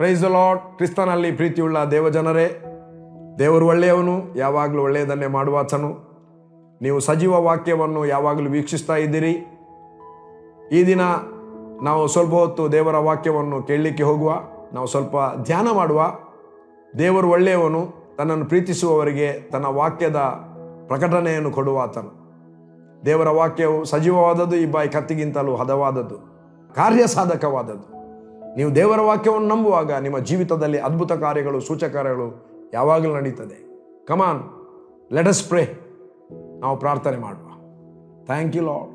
Praise the lord. ಕ್ರಿಸ್ತನಲ್ಲಿ ಪ್ರೀತಿಯುಳ್ಳ ದೇವಜನರೇ, ದೇವರು ಒಳ್ಳೆಯವನು, ಯಾವಾಗಲೂ ಒಳ್ಳೆಯದನ್ನೇ ಮಾಡುವಾತನು. ನೀವು ಸಜೀವ ವಾಕ್ಯವನ್ನು ಯಾವಾಗಲೂ ವೀಕ್ಷಿಸ್ತಾ ಇದ್ದೀರಿ. ಈ ದಿನ ನಾವು ಸ್ವಲ್ಪ ಹೊತ್ತು ದೇವರ ವಾಕ್ಯವನ್ನು ಕೇಳಲಿಕ್ಕೆ ಹೋಗುವ, ನಾವು ಸ್ವಲ್ಪ ಧ್ಯಾನ ಮಾಡುವ. ದೇವರು ಒಳ್ಳೆಯವನು, ತನ್ನನ್ನು ಪ್ರೀತಿಸುವವರಿಗೆ ತನ್ನ ವಾಕ್ಯದ ಪ್ರಕಟಣೆಯನ್ನು ಕೊಡುವಾತನು. ದೇವರ ವಾಕ್ಯವು ಸಜೀವವಾದದ್ದು, ಇಬ್ಬಾಯಿ ಕತ್ತಿಗಿಂತಲೂ ಹದವಾದದ್ದು, ಕಾರ್ಯಸಾಧಕವಾದದ್ದು. ನೀವು ದೇವರ ವಾಕ್ಯವನ್ನು ನಂಬುವಾಗ ನಿಮ್ಮ ಜೀವಿತದಲ್ಲಿ ಅದ್ಭುತ ಕಾರ್ಯಗಳು, ಸೂಚಕಾರ್ಯಗಳು ಯಾವಾಗಲೂ ನಡೀತದೆ. Come on, let us pray. ನಾವು ಪ್ರಾರ್ಥನೆ ಮಾಡುವ. Thank you lord.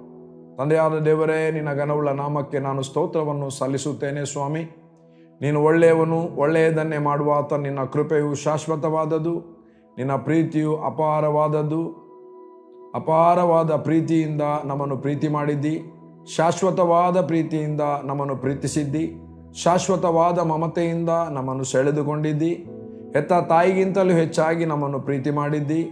ತಂದೆಯಾದ ದೇವರೇ, ನಿನ್ನ ಘನವುಳ್ಳ ನಾಮಕ್ಕೆ ನಾನು ಸ್ತೋತ್ರವನ್ನು ಸಲ್ಲಿಸುತ್ತೇನೆ. ಸ್ವಾಮಿ, ನೀನು ಒಳ್ಳೆಯವನು, ಒಳ್ಳೆಯದನ್ನೇ ಮಾಡುವಾತ. ನಿನ್ನ ಕೃಪೆಯು ಶಾಶ್ವತವಾದದ್ದು, ನಿನ್ನ ಪ್ರೀತಿಯು ಅಪಾರವಾದದ್ದು. ಅಪಾರವಾದ ಪ್ರೀತಿಯಿಂದ ನಮ್ಮನ್ನು ಪ್ರೀತಿ ಮಾಡಿದ್ದಿ, ಶಾಶ್ವತವಾದ ಪ್ರೀತಿಯಿಂದ ನಮ್ಮನ್ನು ಪ್ರೀತಿಸಿದ್ದಿ, ಶಾಶ್ವತವಾದ ಮಮತೆಯಿಂದ ನಮ್ಮನ್ನು ಸೆಳೆದುಕೊಂಡಿದ್ದಿ. ಹೆತ್ತ ತಾಯಿಗಿಂತಲೂ ಹೆಚ್ಚಾಗಿ ನಮ್ಮನ್ನು ಪ್ರೀತಿ ಮಾಡಿದ್ದಿ.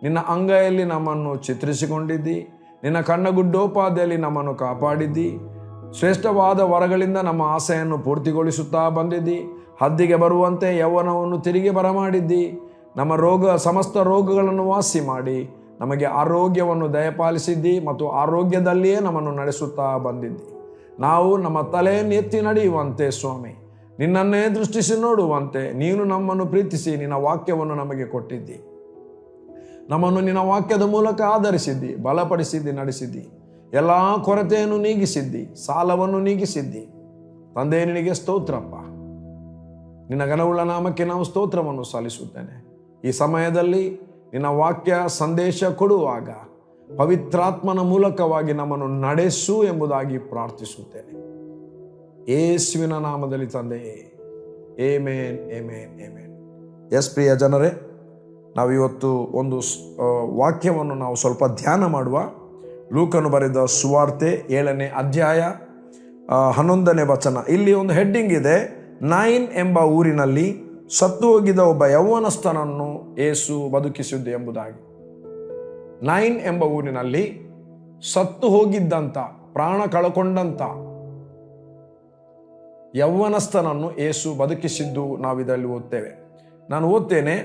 ನಿನ್ನ ಅಂಗೈಯಲ್ಲಿ ನಮ್ಮನ್ನು ಚಿತ್ರಿಸಿಕೊಂಡಿದ್ದಿ. ನಿನ್ನ ಕಣ್ಣಗುಡ್ಡೋಪಾದಿಯಲ್ಲಿ ನಮ್ಮನ್ನು ಕಾಪಾಡಿದ್ದಿ. ಶ್ರೇಷ್ಠವಾದ ವರಗಳಿಂದ ನಮ್ಮ ಆಸೆಯನ್ನು ಪೂರ್ತಿಗೊಳಿಸುತ್ತಾ ಬಂದಿದ್ದಿ. ಹದ್ದಿಗೆ ಬರುವಂತೆ ಯೌವನವನ್ನು ತಿರುಗಿ ಬರಮಾಡಿದ್ದಿ. ನಮ್ಮ ಸಮಸ್ತ ರೋಗಗಳನ್ನು ವಾಸಿ ಮಾಡಿ ನಮಗೆ ಆರೋಗ್ಯವನ್ನು ದಯಪಾಲಿಸಿದ್ದಿ ಮತ್ತು ಆರೋಗ್ಯದಲ್ಲಿಯೇ ನಮ್ಮನ್ನು ನಡೆಸುತ್ತಾ ಬಂದಿದ್ದಿ. ನಾವು ನಮ್ಮ ತಲೆಯನ್ನು ಎತ್ತಿ ನಡೆಯುವಂತೆ, ಸ್ವಾಮಿ, ನಿನ್ನನ್ನೇ ದೃಷ್ಟಿಸಿ ನೋಡುವಂತೆ ನೀನು ನಮ್ಮನ್ನು ಪ್ರೀತಿಸಿ ನಿನ್ನ ವಾಕ್ಯವನ್ನು ನಮಗೆ ಕೊಟ್ಟಿದ್ದಿ. ನಮ್ಮನ್ನು ನಿನ್ನ ವಾಕ್ಯದ ಮೂಲಕ ಆಧರಿಸಿದ್ದಿ, ಬಲಪಡಿಸಿದ್ದಿ, ನಡೆಸಿದ್ದಿ. ಎಲ್ಲ ಕೊರತೆಯನ್ನು ನೀಗಿಸಿದ್ದಿ, ಸಾಲವನ್ನು ನೀಗಿಸಿದ್ದಿ. ತಂದೆ, ನಿನಗೆ ಸ್ತೋತ್ರಪ್ಪ. ನಿನ್ನ ಘನವುಳ್ಳ ನಾಮಕ್ಕೆ ನಾವು ಸ್ತೋತ್ರವನ್ನು ಸಲ್ಲಿಸುತ್ತೇನೆ. ಈ ಸಮಯದಲ್ಲಿ ನಿನ್ನ ವಾಕ್ಯ ಸಂದೇಶ ಕೊಡುವಾಗ ಪವಿತ್ರಾತ್ಮನ ಮೂಲಕವಾಗಿ ನಮ್ಮನ್ನು ನಡೆಸು ಎಂಬುದಾಗಿ ಪ್ರಾರ್ಥಿಸುತ್ತೇನೆ. ಯೇಸುವಿನ ನಾಮದಲ್ಲಿ ತಂದೆಯೇ, ಆಮೆನ್, ಆಮೆನ್, ಆಮೆನ್. ಎಸ್ ಪ್ರಿಯ ಜನರೇ, ನಾವಿವತ್ತು ಒಂದು ವಾಕ್ಯವನ್ನು ನಾವು ಸ್ವಲ್ಪ ಧ್ಯಾನ ಮಾಡುವ. ಲೂಕನು ಬರೆದ ಸುವಾರ್ತೆ 7ನೇ ಅಧ್ಯಾಯ 11ನೇ ವಚನ. ಇಲ್ಲಿ ಒಂದು ಹೆಡ್ಡಿಂಗ್ ಇದೆ, 9 ಎಂಬ ಊರಿನಲ್ಲಿ ಸತ್ತು ಹೋಗಿದ ಒಬ್ಬ ಯೌವನಸ್ಥನನ್ನು ಯೇಸು ಬದುಕಿಸಿದ್ದು ಎಂಬುದಾಗಿ. 9 ಎಂಬ ಊರಿನಲ್ಲಿ ಸತ್ತು ಹೋಗಿದ್ದಂಥ, ಪ್ರಾಣ ಕಳಕೊಂಡಂಥ ಯೌವನಸ್ಥನನ್ನು ಯೇಸು ಬದುಕಿಸಿದ್ದು ನಾವಿದರಲ್ಲಿ ಓದ್ತೇವೆ. ನಾನು ಓದ್ತೇನೆ.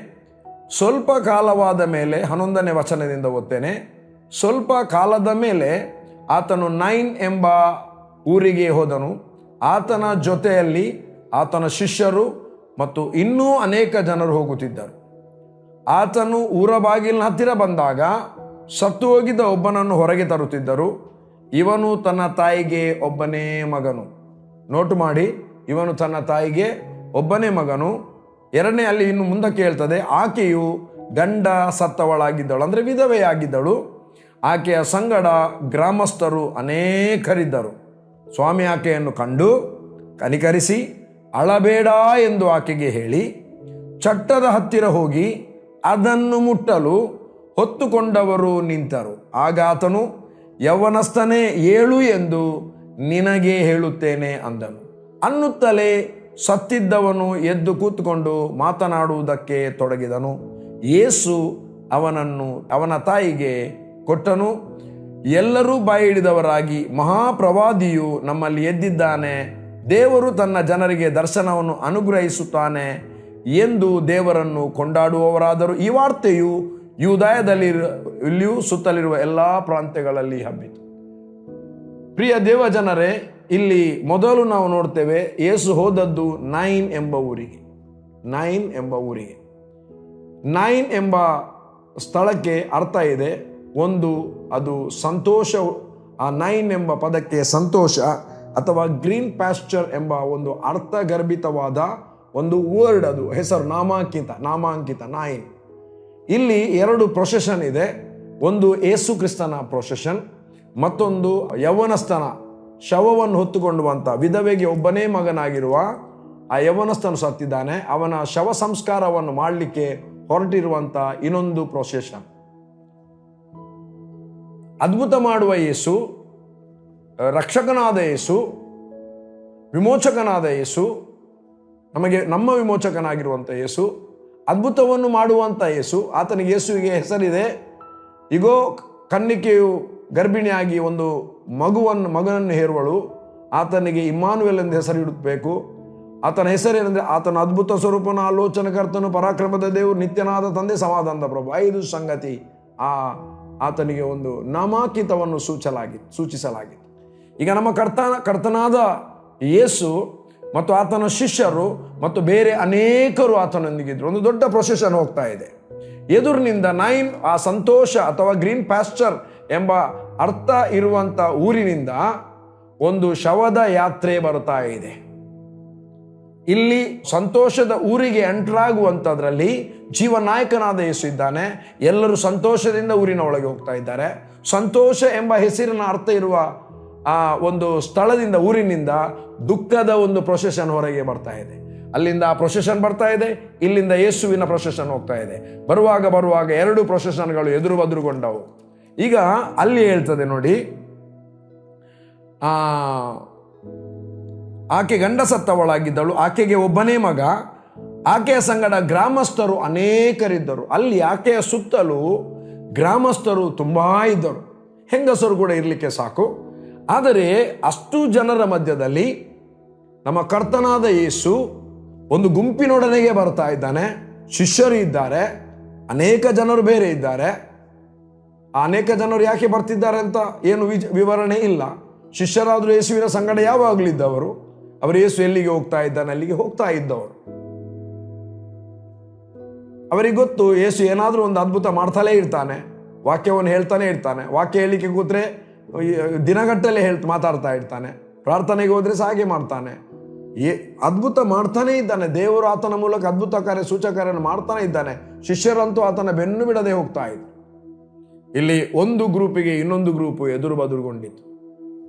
ಸ್ವಲ್ಪ ಕಾಲವಾದ ಮೇಲೆ, 11ನೇ ವಚನದಿಂದ ಓದ್ತೇನೆ. ಸ್ವಲ್ಪ ಕಾಲದ ಮೇಲೆ ಆತನು 9 ಎಂಬ ಊರಿಗೆ ಹೋದನು. ಆತನ ಜೊತೆಯಲ್ಲಿ ಆತನ ಶಿಷ್ಯರು ಮತ್ತು ಇನ್ನೂ ಅನೇಕ ಜನರು ಹೋಗುತ್ತಿದ್ದರು. ಆತನು ಊರ ಬಾಗಿಲಿನ ಹತ್ತಿರ ಬಂದಾಗ ಸತ್ತು ಹೋಗಿದ್ದ ಒಬ್ಬನನ್ನು ಹೊರಗೆ ತರುತ್ತಿದ್ದರು. ಇವನು ತನ್ನ ತಾಯಿಗೆ ಒಬ್ಬನೇ ಮಗನು. ನೋಟು ಮಾಡಿ, ಇವನು ತನ್ನ ತಾಯಿಗೆ ಒಬ್ಬನೇ ಮಗನು. ಎರಡನೇ ಅಲ್ಲಿ ಇನ್ನು ಮುಂದಕ್ಕೆ ಹೇಳ್ತದೆ, ಆಕೆಯು ಗಂಡ ಸತ್ತವಳಾಗಿದ್ದಳು, ಅಂದರೆ ವಿಧವೆಯಾಗಿದ್ದಳು. ಆಕೆಯ ಸಂಗಡ ಗ್ರಾಮಸ್ಥರು ಅನೇಕರಿದ್ದರು. ಸ್ವಾಮಿ ಆಕೆಯನ್ನು ಕಂಡು ಕನಿಕರಿಸಿ ಅಳಬೇಡ ಎಂದು ಆಕೆಗೆ ಹೇಳಿ ಚಟ್ಟದ ಹತ್ತಿರ ಹೋಗಿ ಅದನ್ನು ಮುಟ್ಟಲು ಹೊತ್ತುಕೊಂಡವರು ನಿಂತರು. ಆಗ ಆತನು, ಯೌವನಸ್ಥನೇ, ಏಳು ಎಂದು ನಿನಗೆ ಹೇಳುತ್ತೇನೆ ಅಂದನು. ಅನ್ನುತ್ತಲೇ ಸತ್ತಿದ್ದವನು ಎದ್ದು ಕೂತ್ಕೊಂಡು ಮಾತನಾಡುವುದಕ್ಕೆ ತೊಡಗಿದನು. ಯೇಸು ಅವನನ್ನು ಅವನ ತಾಯಿಗೆ ಕೊಟ್ಟನು. ಎಲ್ಲರೂ ಬಾಯಿ ಹಿಡಿದವರಾಗಿ, ಮಹಾಪ್ರವಾದಿಯು ನಮ್ಮಲ್ಲಿ ಎದ್ದಿದ್ದಾನೆ, ದೇವರು ತನ್ನ ಜನರಿಗೆ ದರ್ಶನವನ್ನು ಅನುಗ್ರಹಿಸುತ್ತಾನೆ ಎಂದು ದೇವರನ್ನು ಕೊಂಡಾಡುವವರಾದರು. ಈ ವಾರ್ತೆಯು ಯೂದಾಯದಲ್ಲಿಯೂ ಸುತ್ತಲಿರುವ ಎಲ್ಲ ಪ್ರಾಂತ್ಯಗಳಲ್ಲಿ ಹಬ್ಬಿತು. ಪ್ರಿಯ ದೇವಜನರೇ, ಇಲ್ಲಿ ಮೊದಲು ನಾವು ನೋಡ್ತೇವೆ, ಯೇಸು ಹೋದದ್ದು 9 ಎಂಬ ಊರಿಗೆ. 9 ಎಂಬ ಊರಿಗೆ, 9 ಎಂಬ ಸ್ಥಳಕ್ಕೆ ಅರ್ಥ ಇದೆ. ಒಂದು, ಅದು ಸಂತೋಷ. ಆ 9 ಎಂಬ ಪದಕ್ಕೆ ಸಂತೋಷ ಅಥವಾ ಗ್ರೀನ್ ಪ್ಯಾಸ್ಚರ್ ಎಂಬ ಒಂದು ಅರ್ಥಗರ್ಭಿತವಾದ ಒಂದು ವರ್ಡ್, ಅದು ಹೆಸರು, ನಾಮಾಂಕಿತ 9. ಇಲ್ಲಿ 2 ಪ್ರೊಸೆಷನ್ ಇದೆ. ಒಂದು ಯೇಸು ಕ್ರಿಸ್ತನ ಪ್ರೊಸೆಷನ್, ಮತ್ತೊಂದು ಯೌವನಸ್ಥನ ಶವವನ್ನು ಹೊತ್ತುಕೊಂಡುವಂಥ ವಿಧವೆಗೆ ಒಬ್ಬನೇ ಮಗನಾಗಿರುವ ಆ ಯೌವನಸ್ಥನು ಸತ್ತಿದ್ದಾನೆ, ಅವನ ಶವ ಸಂಸ್ಕಾರವನ್ನು ಮಾಡಲಿಕ್ಕೆ ಹೊರಟಿರುವಂಥ ಇನ್ನೊಂದು ಪ್ರೊಸೆಷನ್. ಅದ್ಭುತ ಮಾಡುವ ಯೇಸು, ರಕ್ಷಕನಾದ ಯೇಸು, ವಿಮೋಚಕನಾದ ಯೇಸು, ನಮ್ಮ ವಿಮೋಚಕನಾಗಿರುವಂಥ ಯೇಸು, ಅದ್ಭುತವನ್ನು ಮಾಡುವಂಥ ಯೇಸು. ಆತನಿಗೆ, ಯೇಸುವಿಗೆ ಹೆಸರಿದೆ. ಈಗೋ ಕನ್ನಿಕೆಯು ಗರ್ಭಿಣಿಯಾಗಿ ಒಂದು ಮಗನನ್ನು ಹೇರುವಳು. ಆತನಿಗೆ ಇಮ್ಮಾನುವೇಲ್ ಎಂದು ಹೆಸರಿಡಬೇಕು. ಆತನ ಹೆಸರೇನೆಂದರೆ ಆತನ ಅದ್ಭುತ ಸ್ವರೂಪನ, ಆಲೋಚನಕರ್ತನು, ಪರಾಕ್ರಮದ ದೇವರು, ನಿತ್ಯನಾದ ತಂದೆ, ಸಮಾಧಾನದ ಪ್ರಭು. 5 ಸಂಗತಿ ಆತನಿಗೆ ಒಂದು ನಾಮಾಂಕಿತವನ್ನು ಸೂಚಿಸಲಾಗಿತ್ತು. ಈಗ ನಮ್ಮ ಕರ್ತನಾದ ಯೇಸು ಮತ್ತು ಆತನ ಶಿಷ್ಯರು ಮತ್ತು ಬೇರೆ ಅನೇಕರು ಆತನೊಂದಿಗಿದ್ರು. ಒಂದು ದೊಡ್ಡ ಪ್ರೊಸೆಷನ್ ಹೋಗ್ತಾ ಇದೆ. ಎದುರಿನಿಂದ ನೈನ್, ಆ ಸಂತೋಷ ಅಥವಾ ಗ್ರೀನ್ ಪ್ಯಾಸ್ಚರ್ ಎಂಬ ಅರ್ಥ ಇರುವಂಥ ಊರಿನಿಂದ ಒಂದು ಶವದ ಯಾತ್ರೆ ಬರ್ತಾ ಇದೆ. ಇಲ್ಲಿ ಸಂತೋಷದ ಊರಿಗೆ ಎಂಟ್ರಾಗುವಂಥದ್ರಲ್ಲಿ ಜೀವನಾಯಕನಾದ ಯೇಸು ಇದ್ದಾನೆ. ಎಲ್ಲರೂ ಸಂತೋಷದಿಂದ ಊರಿನ ಒಳಗೆ ಹೋಗ್ತಾ ಇದ್ದಾರೆ. ಸಂತೋಷ ಎಂಬ ಹೆಸರಿನ ಅರ್ಥ ಇರುವ ಆ ಒಂದು ಸ್ಥಳದಿಂದ, ಊರಿನಿಂದ ದುಃಖದ ಒಂದು ಪ್ರೊಸೆಷನ್ ಹೊರಗೆ ಬರ್ತಾ ಇದೆ. ಅಲ್ಲಿಂದ ಆ ಪ್ರೊಸೆಷನ್ ಬರ್ತಾ ಇದೆ, ಇಲ್ಲಿಂದ ಯೇಸುವಿನ ಪ್ರೊಸೆಷನ್ ಹೋಗ್ತಾ ಇದೆ. ಬರುವಾಗ 2 ಪ್ರೊಸೆಷನ್ಗಳು ಎದುರು ಬದುರುಗೊಂಡವು. ಈಗ ಅಲ್ಲಿ ಹೇಳ್ತದೆ ನೋಡಿ, ಆಕೆ ಗಂಡ ಸತ್ತವಳಾಗಿದ್ದಳು, ಆಕೆಗೆ ಒಬ್ಬನೇ ಮಗ, ಆಕೆಯ ಸಂಗಡ ಗ್ರಾಮಸ್ಥರು ಅನೇಕರಿದ್ದರು. ಅಲ್ಲಿ ಆಕೆಯ ಸುತ್ತಲೂ ಗ್ರಾಮಸ್ಥರು ತುಂಬಾ ಇದ್ದರು, ಹೆಂಗಸರು ಕೂಡ ಇರಲಿಕ್ಕೆ ಸಾಕು. ಆದರೆ ಅಷ್ಟು ಜನರ ಮಧ್ಯದಲ್ಲಿ ನಮ್ಮ ಕರ್ತನಾದ ಯೇಸು ಒಂದು ಗುಂಪಿನೊಡನೆಗೆ ಬರ್ತಾ ಇದ್ದಾನೆ. ಶಿಷ್ಯರು ಇದ್ದಾರೆ, ಅನೇಕ ಜನರು ಬೇರೆ ಇದ್ದಾರೆ. ಅನೇಕ ಜನರು ಯಾಕೆ ಬರ್ತಿದ್ದಾರೆ ಅಂತ ಏನು ವಿವರಣೆ ಇಲ್ಲ. ಶಿಷ್ಯರಾದರೂ ಯೇಸುವಿನ ಸಂಗಡ ಯಾವಾಗಲೂ ಇದ್ದವರು. ಅವರು ಯೇಸು ಎಲ್ಲಿಗೆ ಹೋಗ್ತಾ ಇದ್ದಾನೆ ಅಲ್ಲಿಗೆ ಹೋಗ್ತಾ ಇದ್ದವರು. ಅವರಿಗೆ ಗೊತ್ತು ಯೇಸು ಏನಾದರೂ ಒಂದು ಅದ್ಭುತ ಮಾಡ್ತಾಲೇ ಇರ್ತಾನೆ, ವಾಕ್ಯವನ್ನು ಹೇಳ್ತಾನೆ ಇರ್ತಾನೆ. ವಾಕ್ಯ ಹೇಳಲಿಕ್ಕೆ ಕೂತ್ರೆ ದಿನಗಟ್ಟಲೆ ಮಾತಾಡ್ತಾ ಇರ್ತಾನೆ. ಪ್ರಾರ್ಥನೆಗೆ ಹೋದ್ರೆ ಸಹ ಹಾಗೆ ಮಾಡ್ತಾನೆ. ಅದ್ಭುತ ಮಾಡ್ತಾನೆ ಇದ್ದಾನೆ. ದೇವರು ಆತನ ಮೂಲಕ ಅದ್ಭುತ ಕಾರ್ಯ, ಸೂಚಕ ಕಾರ್ಯವನ್ನು ಮಾಡ್ತಾನೆ ಇದ್ದಾನೆ. ಶಿಷ್ಯರಂತೂ ಆತನ ಬೆನ್ನು ಬಿಡದೆ ಹೋಗ್ತಾ ಇದ್ರು. ಇಲ್ಲಿ ಒಂದು ಗ್ರೂಪಿಗೆ ಇನ್ನೊಂದು ಗ್ರೂಪು ಎದುರು ಬದುರುಗೊಂಡಿತು.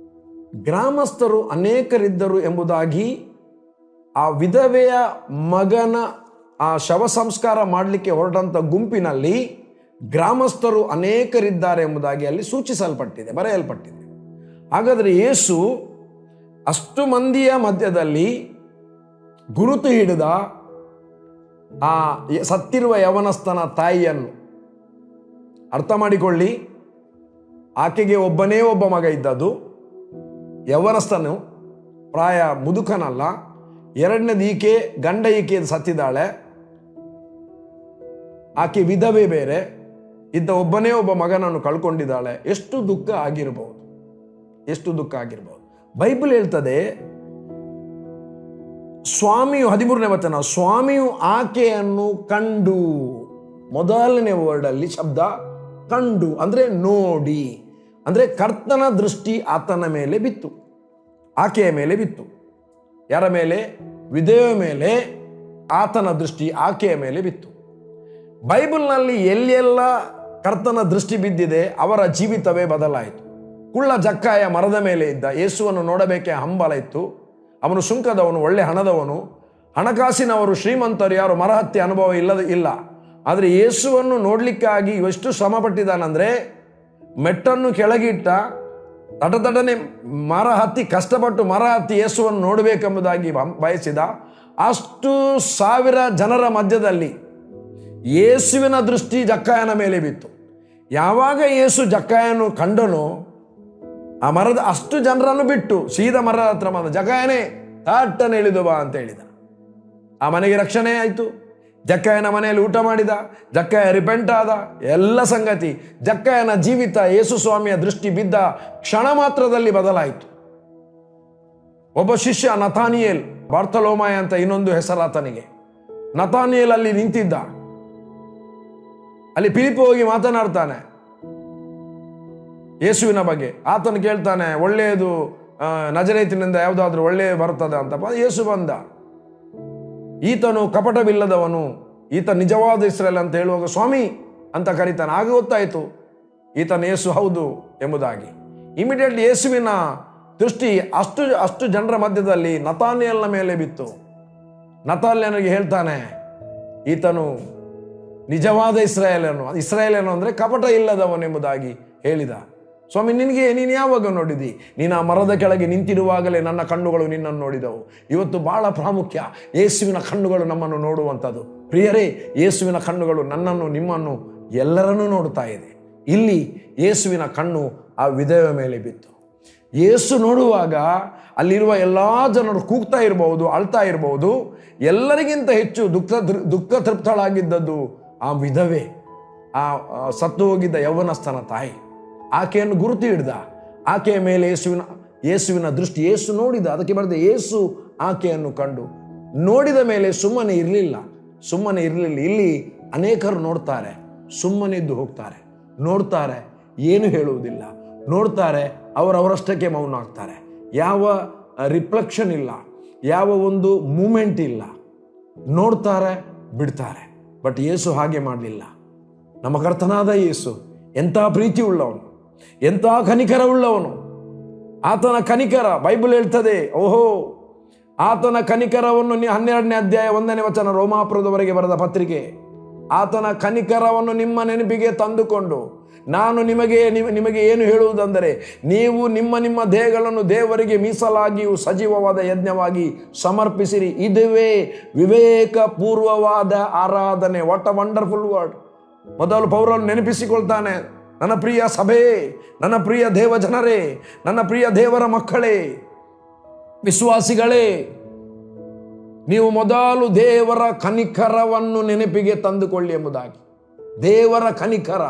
ಗ್ರಾಮಸ್ಥರು ಅನೇಕರಿದ್ದರು ಎಂಬುದಾಗಿ ಆ ವಿಧವೆಯ ಮಗನ ಆ ಶವ ಸಂಸ್ಕಾರ ಮಾಡಲಿಕ್ಕೆ ಹೊರಟಂಥ ಗುಂಪಿನಲ್ಲಿ ಗ್ರಾಮಸ್ಥರು ಅನೇಕರಿದ್ದಾರೆ ಎಂಬುದಾಗಿ ಅಲ್ಲಿ ಸೂಚಿಸಲ್ಪಟ್ಟಿದೆ, ಬರೆಯಲ್ಪಟ್ಟಿದೆ. ಹಾಗಾದರೆ ಯೇಸು ಅಷ್ಟು ಮಂದಿಯ ಮಧ್ಯದಲ್ಲಿ ಗುರುತು ಹಿಡಿದ ಆ ಸತ್ತಿರುವ ಯವನಸ್ಥನ ತಾಯಿಯನ್ನು ಅರ್ಥ ಮಾಡಿಕೊಳ್ಳಿ. ಆಕೆಗೆ ಒಬ್ಬನೇ ಒಬ್ಬ ಮಗ ಇದ್ದದ್ದು. ಯವನಸ್ಥನು ಪ್ರಾಯ ಮುದುಕನಲ್ಲ. ಎರಡನೇದು ಈಕೆ ಗಂಡ ಸತ್ತಿದ್ದಾಳೆ. ಆಕೆ ವಿಧವೆ ಬೇರೆ ಇದ್ದ ಒಬ್ಬನೇ ಒಬ್ಬ ಮಗನನ್ನು ಕಳ್ಕೊಂಡಿದ್ದಾಳೆ. ಎಷ್ಟು ದುಃಖ ಆಗಿರಬಹುದು, ಎಷ್ಟು ದುಃಖ ಆಗಿರಬಹುದು. ಬೈಬಲ್ ಹೇಳ್ತದೆ, ಸ್ವಾಮಿಯು 13ನೇ ವಚನ, ಸ್ವಾಮಿಯು ಆಕೆಯನ್ನು ಕಂಡು. ಮೊದಲನೇ ವರ್ಡಲ್ಲಿ ಶಬ್ದ ಕಂಡು ಅಂದ್ರೆ ನೋಡಿ, ಅಂದ್ರೆ ಕರ್ತನ ದೃಷ್ಟಿ ಆತನ ಮೇಲೆ ಬಿತ್ತು, ಆಕೆಯ ಮೇಲೆ ಬಿತ್ತು. ಯಾರ ಮೇಲೆ? ವಿಧವೆಯ ಮೇಲೆ ಆತನ ದೃಷ್ಟಿ ಆಕೆಯ ಮೇಲೆ ಬಿತ್ತು. ಬೈಬಲ್ನಲ್ಲಿ ಎಲ್ಲೆಲ್ಲ ಕರ್ತನ ದೃಷ್ಟಿ ಬಿದ್ದಿದೆ ಅವರ ಜೀವಿತವೇ ಬದಲಾಯಿತು. ಕುಳ್ಳ ಜಕ್ಕಾಯ ಮರದ ಮೇಲೆ ಇದ್ದ, ಯೇಸುವನ್ನು ನೋಡಬೇಕೆ ಹಂಬಲ ಇತ್ತು. ಅವನು ಸುಂಕದವನು, ಒಳ್ಳೆ ಹಣದವನು, ಹಣಕಾಸಿನವರು, ಶ್ರೀಮಂತರು ಯಾರು ಮರ ಹತ್ತಿ ಅನುಭವ ಇಲ್ಲ. ಆದರೆ ಯೇಸುವನ್ನು ನೋಡ್ಲಿಕ್ಕಾಗಿ ಎಷ್ಟು ಶ್ರಮ ಪಟ್ಟಿದ್ದಾನಂದ್ರೆ, ಮೆಟ್ಟನ್ನು ಕೆಳಗಿಟ್ಟ, ತಟತಟನೆ ಮರ ಹತ್ತಿ, ಕಷ್ಟಪಟ್ಟು ಮರ ಹತ್ತಿ ಯೇಸುವನ್ನು ನೋಡಬೇಕೆಂಬುದಾಗಿ ಬಯಸಿದ. ಅಷ್ಟು 1000 ಜನರ ಮಧ್ಯದಲ್ಲಿ ಯೇಸುವಿನ ದೃಷ್ಟಿ ಜಕ್ಕಾಯನ ಮೇಲೆ ಬಿತ್ತು. ಯಾವಾಗ ಯೇಸು ಜಕ್ಕಾಯನು ಕಂಡನೋ, ಆ ಮರದ ಅಷ್ಟು ಜನರನ್ನು ಬಿಟ್ಟು ಸೀದಾ ಮರದ ಹತ್ರ ಬಂದ. ಜಕ್ಕಾಯನೇ ತಾಟನೆ ಇಳಿದು ಬಾ ಅಂತ ಹೇಳಿದ. ಆ ಮನೆಗೆ ರಕ್ಷಣೆ ಆಯಿತು. ಜಕ್ಕಾಯನ ಮನೆಯಲ್ಲಿ ಊಟ ಮಾಡಿದ. ಜಕ್ಕಾಯ ರಿಪೆಂಟ್ ಆದ. ಎಲ್ಲ ಸಂಗತಿ, ಜಕ್ಕಾಯನ ಜೀವಿತ ಯೇಸು ಸ್ವಾಮಿಯ ದೃಷ್ಟಿ ಬಿದ್ದ ಕ್ಷಣ ಮಾತ್ರದಲ್ಲಿ ಬದಲಾಯಿತು. ಒಬ್ಬ ಶಿಷ್ಯ ನತಾನಿಯೇಲ್, ಬಾರ್ತಲೋಮಾಯ ಅಂತ ಇನ್ನೊಂದು ಹೆಸರಾತನಿಗೆ. ನತಾನಿಯೇಲ್ ಅಲ್ಲಿ ನಿಂತಿದ್ದ. ಅಲ್ಲಿ ಫಿಲಿಪ್ ಹೋಗಿ ಮಾತನಾಡ್ತಾನೆ ಯೇಸುವಿನ ಬಗ್ಗೆ. ಆತನು ಕೇಳ್ತಾನೆ, ಒಳ್ಳೆಯದು ನಜರೇತಿನಿಂದ ಯಾವುದಾದ್ರೂ ಒಳ್ಳೆಯ ಬರ್ತದೆ ಅಂತ. ಯೇಸು ಬಂದ. ಈತನು ಕಪಟವಿಲ್ಲದವನು, ಈತ ನಿಜವಾದ ಇಸ್ರೇಲ್ ಅಂತ ಹೇಳುವಾಗ ಸ್ವಾಮಿ ಅಂತ ಕರೀತಾನೆ. ಆಗ ಗೊತ್ತಾಯಿತು ಈತನ ಯೇಸು ಹೌದು ಎಂಬುದಾಗಿ. ಇಮಿಡಿಯೇಟ್ಲಿ ಯೇಸುವಿನ ದೃಷ್ಟಿ ಅಷ್ಟು ಜನರ ಮಧ್ಯದಲ್ಲಿ ನತಾನಿಯಲ್ನ ಮೇಲೆ ಬಿತ್ತು. ನತಾನಿಯನಿಗೆ ಹೇಳ್ತಾನೆ, ಈತನು ನಿಜವಾದ ಇಸ್ರಾಯೇಲನು ಅಂದರೆ ಕಪಟ ಇಲ್ಲದವನೆಂಬುದಾಗಿ ಹೇಳಿದ. ಸ್ವಾಮಿ, ನೀನು ಯಾವಾಗ ನೋಡಿದಿ? ನೀನು ಆ ಮರದ ಕೆಳಗೆ ನಿಂತಿರುವಾಗಲೇ ನನ್ನ ಕಣ್ಣುಗಳು ನಿನ್ನನ್ನು ನೋಡಿದವು. ಇವತ್ತು ಬಹಳ ಪ್ರಾಮುಖ್ಯ, ಯೇಸುವಿನ ಕಣ್ಣುಗಳು ನಮ್ಮನ್ನು ನೋಡುವಂಥದ್ದು. ಪ್ರಿಯರೇ, ಯೇಸುವಿನ ಕಣ್ಣುಗಳು ನನ್ನನ್ನು, ನಿಮ್ಮನ್ನು, ಎಲ್ಲರನ್ನೂ ನೋಡ್ತಾ ಇದೆ. ಇಲ್ಲಿ ಯೇಸುವಿನ ಕಣ್ಣು ಆ ವಿಧವೆಯ ಮೇಲೆ ಬಿತ್ತು. ಯೇಸು ನೋಡುವಾಗ ಅಲ್ಲಿರುವ ಎಲ್ಲ ಜನರು ಕೂಗ್ತಾ ಇರಬಹುದು, ಅಳ್ತಾ ಇರಬಹುದು. ಎಲ್ಲರಿಗಿಂತ ಹೆಚ್ಚು ದುಃಖ ತೃಪ್ತಳಾಗಿದ್ದದ್ದು ಆ ವಿಧವೆ, ಆ ಸತ್ತು ಹೋಗಿದ್ದ ಯೌವನಸ್ಥನ ತಾಯಿ. ಆಕೆಯನ್ನು ಗುರುತು ಹಿಡ್ದ. ಆಕೆಯ ಮೇಲೆ ಯೇಸುವಿನ ದೃಷ್ಟಿ. ಯೇಸು ನೋಡಿದ, ಅದಕ್ಕೆ ಬರೆದ ಯೇಸು ಆಕೆಯನ್ನು ಕಂಡು ನೋಡಿದ ಮೇಲೆ ಸುಮ್ಮನೆ ಇರಲಿಲ್ಲ. ಇಲ್ಲಿ ಅನೇಕರು ನೋಡ್ತಾರೆ, ಸುಮ್ಮನಿದ್ದು ಹೋಗ್ತಾರೆ. ನೋಡ್ತಾರೆ, ಏನು ಹೇಳುವುದಿಲ್ಲ. ನೋಡ್ತಾರೆ, ಅವರವರಷ್ಟಕ್ಕೆ ಮೌನ ಆಗ್ತಾರೆ. ಯಾವ ರಿಫ್ಲೆಕ್ಷನ್ ಇಲ್ಲ, ಯಾವ ಒಂದು ಮೂಮೆಂಟ್ ಇಲ್ಲ. ನೋಡ್ತಾರೆ, ಬಿಡ್ತಾರೆ. ಬಟ್ ಯೇಸು ಹಾಗೆ ಮಾಡಲಿಲ್ಲ. ನಮ್ಮ ಕರ್ತನಾದ ಯೇಸು ಎಂಥ ಪ್ರೀತಿ ಉಳ್ಳವನು, ಎಂಥ ಕನಿಕರ ಉಳ್ಳವನು. ಆತನ ಕನಿಕರ ಬೈಬಲ್ ಹೇಳ್ತದೆ. ಓಹೋ, ಆತನ ಕನಿಕರವನ್ನು 12ನೇ ಅಧ್ಯಾಯ 1ನೇ ವಚನ, ರೋಮಾಪುರದವರೆಗೆ ಬರೆದ ಪತ್ರಿಕೆ. ಆತನ ಕನಿಕರವನ್ನು ನಿಮ್ಮ ನೆನಪಿಗೆ ತಂದುಕೊಂಡು ನಾನು ನಿಮಗೆ ಏನು ಹೇಳುವುದೆಂದರೆ, ನೀವು ನಿಮ್ಮ ದೇಹಗಳನ್ನು ದೇವರಿಗೆ ಮೀಸಲಾಗಿಯೂ ಸಜೀವವಾದ ಯಜ್ಞವಾಗಿ ಸಮರ್ಪಿಸಿರಿ. ಇದುವೇ ವಿವೇಕಪೂರ್ವವಾದ ಆರಾಧನೆ. What a wonderful word. ಮೊದಲು ಪೌಲನು ನೆನಪಿಸಿಕೊಳ್ತಾನೆ, ನನ್ನ ಪ್ರಿಯ ಸಭೆ, ನನ್ನ ಪ್ರಿಯ ದೇವ ಜನರೇ, ನನ್ನ ಪ್ರಿಯ ದೇವರ ಮಕ್ಕಳೇ, ವಿಶ್ವಾಸಿಗಳೇ, ನೀವು ಮೊದಲು ದೇವರ ಕನಿಕರವನ್ನು ನೆನಪಿಗೆ ತಂದುಕೊಳ್ಳಿ ಎಂಬುದಾಗಿ. ದೇವರ ಕನಿಕರ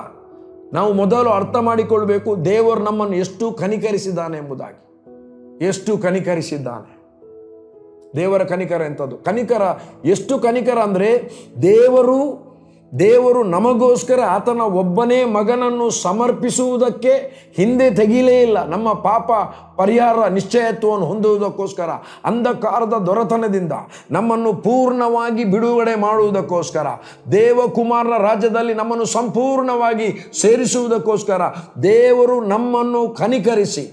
ನಾವು ಮೊದಲು ಅರ್ಥ ಮಾಡಿಕೊಳ್ಬೇಕು. ದೇವರು ನಮ್ಮನ್ನು ಎಷ್ಟು ಕನಿಕರಿಸಿದ್ದಾನೆ ಎಂಬುದಾಗಿ. ಎಷ್ಟು ಕನಿಕರಿಸಿದ್ದಾನೆ. ದೇವರ ಕನಿಕರ ಎಂಥದ್ದು? ಕನಿಕರ ಎಷ್ಟು ಕನಿಕರ ಅಂದರೆ, ದೇವರು ನಮಗೋಸ್ಕರ ಆತನ ಒಬ್ಬನೇ ಮಗನನ್ನು ಸಮರ್ಪಿಸುವುದಕ್ಕೆ ಹಿಂದೆ ತೆಗೀಲೇ ಇಲ್ಲ. ನಮ್ಮ ಪಾಪ ಪರಿಹಾರ ನಿಶ್ಚಯತ್ವವನ್ನು ಹೊಂದುವುದಕ್ಕೋಸ್ಕರ, ಅಂಧಕಾರದ ದೊರೆತನದಿಂದ ನಮ್ಮನ್ನು ಪೂರ್ಣವಾಗಿ ಬಿಡುಗಡೆ ಮಾಡುವುದಕ್ಕೋಸ್ಕರ, ದೇವಕುಮಾರನ ರಾಜ್ಯದಲ್ಲಿ ನಮ್ಮನ್ನು ಸಂಪೂರ್ಣವಾಗಿ ಸೇರಿಸುವುದಕ್ಕೋಸ್ಕರ ದೇವರು ನಮ್ಮನ್ನು ಕನಿಕರಿಸಿ,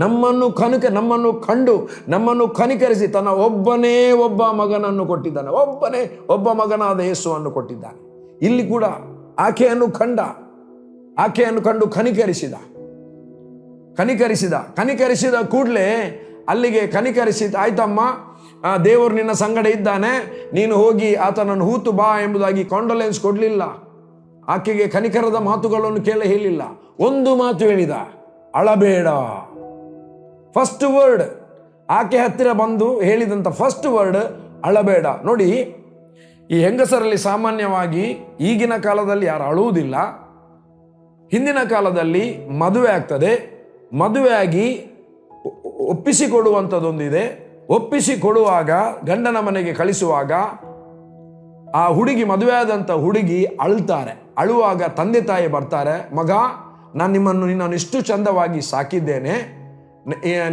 ನಮ್ಮನ್ನು ಕಂಡು ನಮ್ಮನ್ನು ಕನಿಕರಿಸಿ ತನ್ನ ಒಬ್ಬ ಮಗನನ್ನು ಕೊಟ್ಟಿದ್ದಾನೆ. ಒಬ್ಬ ಮಗನಾದ ಯೇಸುವನ್ನು ಕೊಟ್ಟಿದ್ದಾನೆ. ಇಲ್ಲಿ ಕೂಡ ಆಕೆಯನ್ನು ಕಂಡು ಕನಿಕರಿಸಿದ ಕೂಡಲೇ ಅಲ್ಲಿಗೆ ಕನಿಕರಿಸಿದ, ಆಯ್ತಮ್ಮ, ದೇವರು ನಿನ್ನ ಸಂಗಡ ಇದ್ದಾನೆ, ನೀನು ಹೋಗಿ ಆತನನ್ನು ಹೂತು ಬಾ ಎಂಬುದಾಗಿ ಕಾಂಡೋಲೆನ್ಸ್ ಕೊಡಲಿಲ್ಲ. ಆಕೆಗೆ ಕನಿಕರದ ಮಾತುಗಳನ್ನು ಹೇಳಿಲ್ಲ. ಒಂದು ಮಾತು ಹೇಳಿದ, ಅಳಬೇಡ. ಫಸ್ಟ್ ವರ್ಡ್, ಆಕೆ ಹತ್ತಿರ ಬಂದು ಹೇಳಿದಂಥ ಫಸ್ಟ್ ವರ್ಡ್ ಅಳಬೇಡ. ನೋಡಿ, ಈ ಹೆಂಗಸರಲ್ಲಿ ಸಾಮಾನ್ಯವಾಗಿ ಈಗಿನ ಕಾಲದಲ್ಲಿ ಯಾರು ಅಳುವುದಿಲ್ಲ. ಹಿಂದಿನ ಕಾಲದಲ್ಲಿ ಮದುವೆ ಆಗ್ತದೆ, ಮದುವೆಯಾಗಿ ಒಪ್ಪಿಸಿಕೊಡುವಂಥದ್ದೊಂದಿದೆ. ಒಪ್ಪಿಸಿಕೊಡುವಾಗ, ಗಂಡನ ಮನೆಗೆ ಕಳಿಸುವಾಗ ಆ ಹುಡುಗಿ, ಮದುವೆಯಾದಂಥ ಹುಡುಗಿ ಅಳ್ತಾರೆ. ಅಳುವಾಗ ತಂದೆ ತಾಯಿ ಬರ್ತಾರೆ, ಮಗ, ನಾನು ನಿನ್ನನ್ನು ಇಷ್ಟು ಚಂದವಾಗಿ ಸಾಕಿದ್ದೇನೆ,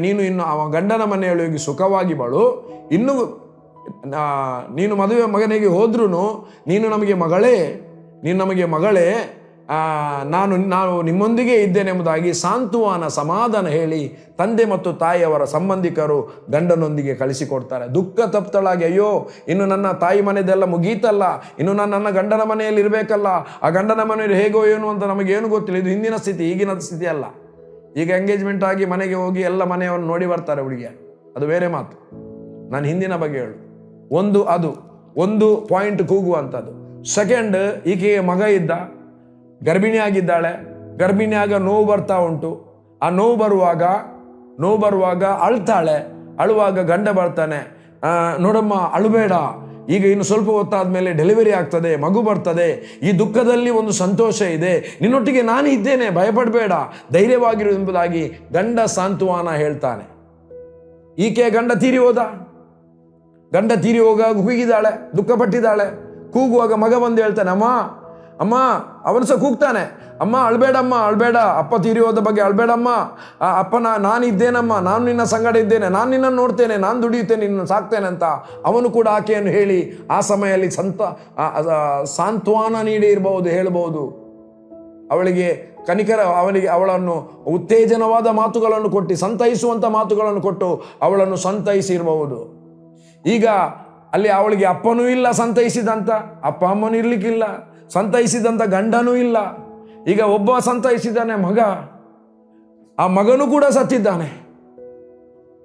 ನೀನು ಇನ್ನು ಗಂಡನ ಮನೆಯೊಳಗೆ ಸುಖವಾಗಿ ಬಾಳು, ಇನ್ನು ನೀನು ಮದುವೆ ಮಗನಿಗೆ ಹೋದ್ರೂ ನೀನು ನಮಗೆ ಮಗಳೇ, ನಾನು ನಿಮ್ಮೊಂದಿಗೆ ಇದ್ದೇನೆಂಬುದಾಗಿ ಸಾಂತ್ವನ ಸಮಾಧಾನ ಹೇಳಿ ತಂದೆ ಮತ್ತು ತಾಯಿಯವರ ಸಂಬಂಧಿಕರು ಗಂಡನೊಂದಿಗೆ ಕಳಿಸಿಕೊಡ್ತಾರೆ. ದುಃಖ ತಪ್ತಳಾಗಿ, ಅಯ್ಯೋ, ಇನ್ನು ನನ್ನ ತಾಯಿ ಮನೆದೆಲ್ಲ ಮುಗೀತಲ್ಲ, ಇನ್ನು ನನ್ನ ಗಂಡನ ಮನೆಯಲ್ಲಿ ಇರಬೇಕಲ್ಲ, ಆ ಗಂಡನ ಮನೆಯಲ್ಲಿ ಹೇಗೋ ಏನು ಅಂತ ನಮಗೇನು ಗೊತ್ತಿಲ್ಲ. ಇದು ಹಿಂದಿನ ಸ್ಥಿತಿ, ಈಗಿನ ಸ್ಥಿತಿ ಅಲ್ಲ. ಈಗ ಎಂಗೇಜ್ಮೆಂಟ್ ಆಗಿ ಮನೆಗೆ ಹೋಗಿ ಎಲ್ಲ ಮನೆಯನ್ನು ನೋಡಿ ಬರ್ತಾರೆ ಹುಡುಗಿಯ, ಅದು ಬೇರೆ ಮಾತು. ನಾನು ಹಿಂದಿನ ಬಗ್ಗೆ ಹೇಳು. ಒಂದು ಪಾಯಿಂಟ್ ಕೂಗುವಂಥದ್ದು. ಸೆಕೆಂಡ್, ಈಕೆಗೆ ಮಗ ಇದ್ದ, ಗರ್ಭಿಣಿಯಾಗ ನೋವು ಬರ್ತಾ ಉಂಟು. ಆ ನೋವು ಬರುವಾಗ ಅಳ್ತಾಳೆ. ಅಳುವಾಗ ಗಂಡ ಬರ್ತಾನೆ, ನೋಡಮ್ಮ, ಅಳುಬೇಡ, ಈಗ ಇನ್ನು ಸ್ವಲ್ಪ ಹೊತ್ತಾದ್ಮೇಲೆ ಡೆಲಿವರಿ ಆಗ್ತದೆ, ಮಗು ಬರ್ತದೆ, ಈ ದುಃಖದಲ್ಲಿ ಒಂದು ಸಂತೋಷ ಇದೆ, ನಿನ್ನೊಟ್ಟಿಗೆ ನಾನು ಇದ್ದೇನೆ, ಭಯಪಡಬೇಡ, ಧೈರ್ಯವಾಗಿರು ಎಂಬುದಾಗಿ ಗಂಡ ಸಾಂತ್ವನ ಹೇಳ್ತಾನೆ. ಈಕೆ ಗಂಡ ತೀರಿ ಹೋಗಾಗ ಕೂಗಿದಾಳೆ, ದುಃಖಪಟ್ಟಿದ್ದಾಳೆ. ಕೂಗುವಾಗ ಮಗ ಬಂದು ಹೇಳ್ತಾನೆ, ಅಮ್ಮ, ಅವನು ಸಹ ಕೂಗ್ತಾನೆ, ಅಮ್ಮ ಅಳ್ಬೇಡ, ಅಪ್ಪ ತೀರಿ ಹೋದ ಬಗ್ಗೆ ಅಳ್ಬೇಡಮ್ಮ, ಅಪ್ಪ ನಾನು ಇದ್ದೇನಮ್ಮ, ನಾನು ನಿನ್ನ ಸಂಗಡ ಇದ್ದೇನೆ, ನಾನು ನಿನ್ನನ್ನು ನೋಡ್ತೇನೆ, ನಾನು ದುಡಿಯುತ್ತೇನೆ, ನಿನ್ನ ಸಾಕ್ತೇನೆ ಅಂತ ಅವನು ಕೂಡ ಆಕೆಯನ್ನು ಹೇಳಿ ಆ ಸಮಯದಲ್ಲಿ ಸಾಂತ್ವನ ನೀಡಿ ಹೇಳಬಹುದು. ಅವಳಿಗೆ ಅವಳನ್ನು ಉತ್ತೇಜನವಾದ ಮಾತುಗಳನ್ನು ಕೊಟ್ಟು, ಸಂತೈಸುವಂಥ ಮಾತುಗಳನ್ನು ಕೊಟ್ಟು ಅವಳನ್ನು ಸಂತೈಸಿರಬಹುದು. ಈಗ ಅಲ್ಲಿ ಅವಳಿಗೆ ಅಪ್ಪನೂ ಇಲ್ಲ ಸಂತೈಸಿದಂಥ, ಅಪ್ಪ ಅಮ್ಮನೂ ಇರ್ಲಿಕ್ಕಿಲ್ಲ, ಸಂತೈಸಿದಂಥ ಗಂಡನೂ ಇಲ್ಲ. ಈಗ ಒಬ್ಬ ಸಂತೈಸಿದ್ದಾನೆ ಮಗ, ಆ ಮಗನೂ ಕೂಡ ಸತ್ತಿದ್ದಾನೆ.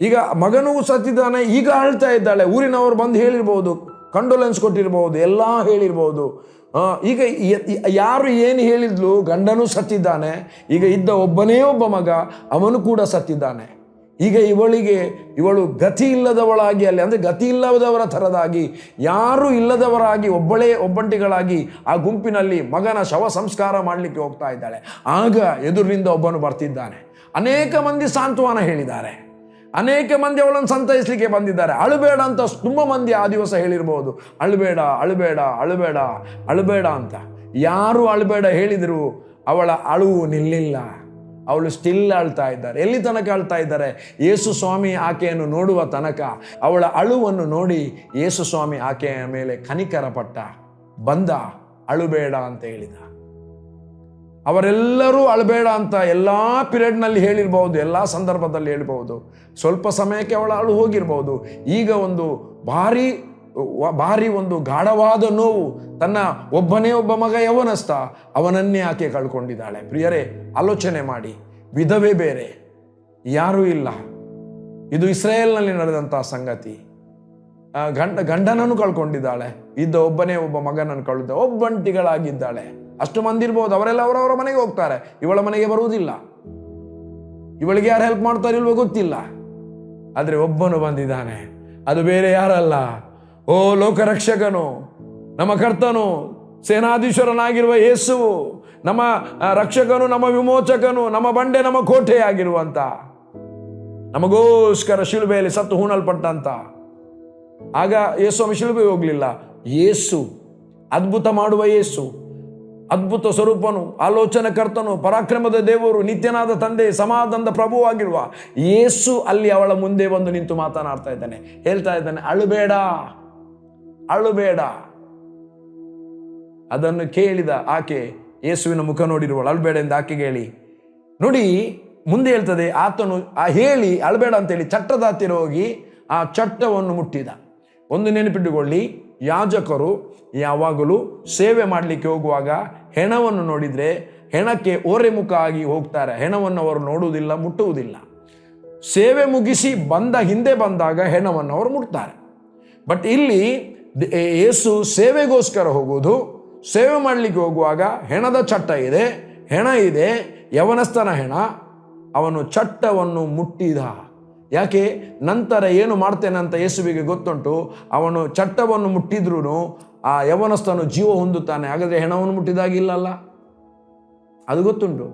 ಈಗ ಮಗನೂ ಸತ್ತಿದ್ದಾನೆ. ಈಗ ಅಳ್ತಾ ಇದ್ದಾಳೆ. ಊರಿನವರು ಬಂದು ಹೇಳಿರ್ಬೋದು, ಕಂಡೋಲೆನ್ಸ್ ಕೊಟ್ಟಿರ್ಬೋದು, ಎಲ್ಲ ಹೇಳಿರ್ಬೋದು. ಈಗ ಯಾರು ಏನು ಹೇಳಿದ್ಲು, ಗಂಡನೂ ಸತ್ತಿದ್ದಾನೆ, ಈಗ ಇದ್ದ ಒಬ್ಬನೇ ಒಬ್ಬ ಮಗ ಅವನು ಕೂಡ ಸತ್ತಿದ್ದಾನೆ. ಈಗ ಇವಳು ಗತಿ ಇಲ್ಲದವಳಾಗಿ, ಅಲ್ಲಿ ಅಂದರೆ ಗತಿ ಇಲ್ಲದವರ ಥರದಾಗಿ, ಯಾರೂ ಇಲ್ಲದವರಾಗಿ ಒಬ್ಬಂಟಿಗಳಾಗಿ ಆ ಗುಂಪಿನಲ್ಲಿ ಮಗನ ಶವ ಸಂಸ್ಕಾರ ಮಾಡಲಿಕ್ಕೆ ಹೋಗ್ತಾ ಇದ್ದಾಳೆ. ಆಗ ಎದುರಿನಿಂದ ಒಬ್ಬನು ಬರ್ತಿದ್ದಾನೆ. ಅನೇಕ ಮಂದಿ ಸಾಂತ್ವನ ಹೇಳಿದ್ದಾರೆ, ಅನೇಕ ಮಂದಿ ಅವಳನ್ನು ಸಂತೈಸಲಿಕ್ಕೆ ಬಂದಿದ್ದಾರೆ. ಅಳಬೇಡ ಅಂತ ತುಂಬ ಮಂದಿ ಆ ದಿವಸ ಹೇಳಿರ್ಬೋದು, ಅಳಬೇಡ ಅಳಬೇಡ ಅಳಬೇಡ ಅಳಬೇಡ ಅಂತ. ಯಾರು ಅಳಬೇಡ ಹೇಳಿದ್ರು ಅವಳ ಅಳುವು ನಿಲ್ಲಿಲ್ಲ. ಅವಳು ಸ್ಟಿಲ್ ಅಳ್ತಾ ಇದ್ದಾರೆ. ಎಲ್ಲಿ ತನಕ ಅಳ್ತಾ ಇದ್ದಾರೆ? ಯೇಸು ಸ್ವಾಮಿ ಆಕೆಯನ್ನು ನೋಡುವ ತನಕ. ಅವಳ ಅಳುವನ್ನು ನೋಡಿ ಯೇಸು ಸ್ವಾಮಿ ಆಕೆಯ ಮೇಲೆ ಕನಿಕರ ಪಟ್ಟ, ಬಂದ, ಅಳುಬೇಡ ಅಂತ ಹೇಳಿದ. ಅವರೆಲ್ಲರೂ ಅಳಬೇಡ ಅಂತ ಎಲ್ಲ ಪಿರಿಯಡ್ನಲ್ಲಿ ಹೇಳಿರ್ಬೋದು, ಎಲ್ಲ ಸಂದರ್ಭದಲ್ಲಿ ಹೇಳ್ಬೋದು. ಸ್ವಲ್ಪ ಸಮಯಕ್ಕೆ ಅವಳ ಅಳು ಹೋಗಿರ್ಬೋದು. ಈಗ ಒಂದು ಭಾರಿ ಒಂದು ಗಾಢವಾದ ನೋವು, ತನ್ನ ಒಬ್ಬನೇ ಒಬ್ಬ ಮಗ ಯವನಸ್ಥ, ಅವನನ್ನೇ ಆಕೆ ಕಳ್ಕೊಂಡಿದ್ದಾಳೆ. ಪ್ರಿಯರೇ, ಆಲೋಚನೆ ಮಾಡಿ, ವಿಧವೆ ಬೇರೆ, ಯಾರೂ ಇಲ್ಲ. ಇದು ಇಸ್ರಾಯೇಲ್ನಲ್ಲಿ ನಡೆದಂತಹ ಸಂಗತಿ. ಗಂಡನನ್ನು ಕಳ್ಕೊಂಡಿದ್ದಾಳೆ, ಇದ್ದ ಒಬ್ಬನೇ ಒಬ್ಬ ಮಗನನ್ನು ಕಳೆದ, ಒಬ್ಬಂಟಿಗಳಾಗಿದ್ದಾಳೆ. ಅಷ್ಟು ಮಂದಿ ಇರ್ಬೋದು, ಅವರೆಲ್ಲ ಅವರವರ ಮನೆಗೆ ಹೋಗ್ತಾರೆ, ಇವಳ ಮನೆಗೆ ಬರುವುದಿಲ್ಲ. ಇವಳಿಗೆ ಯಾರು ಹೆಲ್ಪ್ ಮಾಡ್ತಾರೆ ಇಲ್ವೋ ಗೊತ್ತಿಲ್ಲ. ಆದರೆ ಒಬ್ಬನು ಬಂದಿದ್ದಾನೆ, ಅದು ಬೇರೆ ಯಾರಲ್ಲ, ಓ ಲೋಕರಕ್ಷಕನು, ನಮ್ಮ ಕರ್ತನು, ಸೇನಾಧೀಶ್ವರನಾಗಿರುವ ಯೇಸುವು, ನಮ್ಮ ರಕ್ಷಕನು, ನಮ್ಮ ವಿಮೋಚಕನು, ನಮ್ಮ ಬಂಡೆ, ನಮ್ಮ ಕೋಟೆ ಆಗಿರುವಂತ, ನಮಗೋಸ್ಕರ ಶಿಲುಬೆಯಲ್ಲಿ ಸತ್ತು ಹೂಣಲ್ಪಟ್ಟಂತ. ಆಗ ಯೇಸು ಶಿಲುಬೆಗೆ ಹೋಗ್ಲಿಲ್ಲ. ಯೇಸು, ಅದ್ಭುತ ಮಾಡುವ ಯೇಸು, ಅದ್ಭುತ ಸ್ವರೂಪನು, ಆಲೋಚನೆ ಕರ್ತನು, ಪರಾಕ್ರಮದ ದೇವರು, ನಿತ್ಯನಾದ ತಂದೆ, ಸಮಾಧಾನದ ಪ್ರಭುವಾಗಿರುವ ಯೇಸು ಅಲ್ಲಿ ಅವಳ ಮುಂದೆ ಬಂದು ನಿಂತು ಮಾತನಾಡ್ತಾ ಇದ್ದಾನೆ, ಹೇಳ್ತಾ ಇದ್ದಾನೆ, ಅಳುಬೇಡ ಅಳುಬೇಡ. ಅದನ್ನು ಕೇಳಿದ ಆಕೆ ಯೇಸುವಿನ ಮುಖ ನೋಡಿರುವಳು, ಅಳುಬೇಡ ಎಂದು ಆಕೆಗೆ ಹೇಳಿ. ನೋಡಿ ಮುಂದೆ ಹೇಳ್ತದೆ, ಆತನು ಹೇಳಿ ಅಳುಬೇಡ ಅಂತೇಳಿ ಚಟ್ಟದ ಹತ್ತಿರ ಹೋಗಿ ಆ ಚಟ್ಟವನ್ನು ಮುಟ್ಟಿದ. ಒಂದು ನೆನಪಿಟ್ಟುಕೊಳ್ಳಿ, ಯಾಜಕರು ಯಾವಾಗಲೂ ಸೇವೆ ಮಾಡಲಿಕ್ಕೆ ಹೋಗುವಾಗ ಹೆಣವನ್ನು ನೋಡಿದರೆ ಹೆಣಕ್ಕೆ ಓರೆಮುಖ ಆಗಿ ಹೋಗ್ತಾರೆ. ಹೆಣವನ್ನು ಅವರು ನೋಡುವುದಿಲ್ಲ, ಮುಟ್ಟುವುದಿಲ್ಲ. ಸೇವೆ ಮುಗಿಸಿ ಹಿಂದೆ ಬಂದಾಗ ಹೆಣವನ್ನು ಅವರು ಮುಟ್ತಾರೆ. ಬಟ್ ಇಲ್ಲಿ ಯೇಸು ಸೇವೆಗೋಸ್ಕರ ಹೋಗುವುದು, ಸೇವೆ ಮಾಡಲಿಕ್ಕೆ ಹೋಗುವಾಗ ಹೆಣದ ಚಟ್ಟ ಇದೆ, ಹೆಣ ಇದೆ, ಯವನಸ್ಥನ ಹೆಣ. ಅವನು ಚಟ್ಟವನ್ನು ಮುಟ್ಟಿದ. ಯಾಕೆ? ನಂತರ ಏನು ಮಾಡ್ತೇನೆ ಅಂತ ಯೇಸುವಿಗೆ ಗೊತ್ತುಂಟು. ಅವನು ಚಟ್ಟವನ್ನು ಮುಟ್ಟಿದ್ರೂ ಆ ಯವನಸ್ಥನು ಜೀವ ಹೊಂದುತ್ತಾನೆ. ಹಾಗಾದರೆ ಹೆಣವನ್ನು ಮುಟ್ಟಿದಾಗಿಲ್ಲಲ್ಲ, ಅದು ಗೊತ್ತುಂಟು.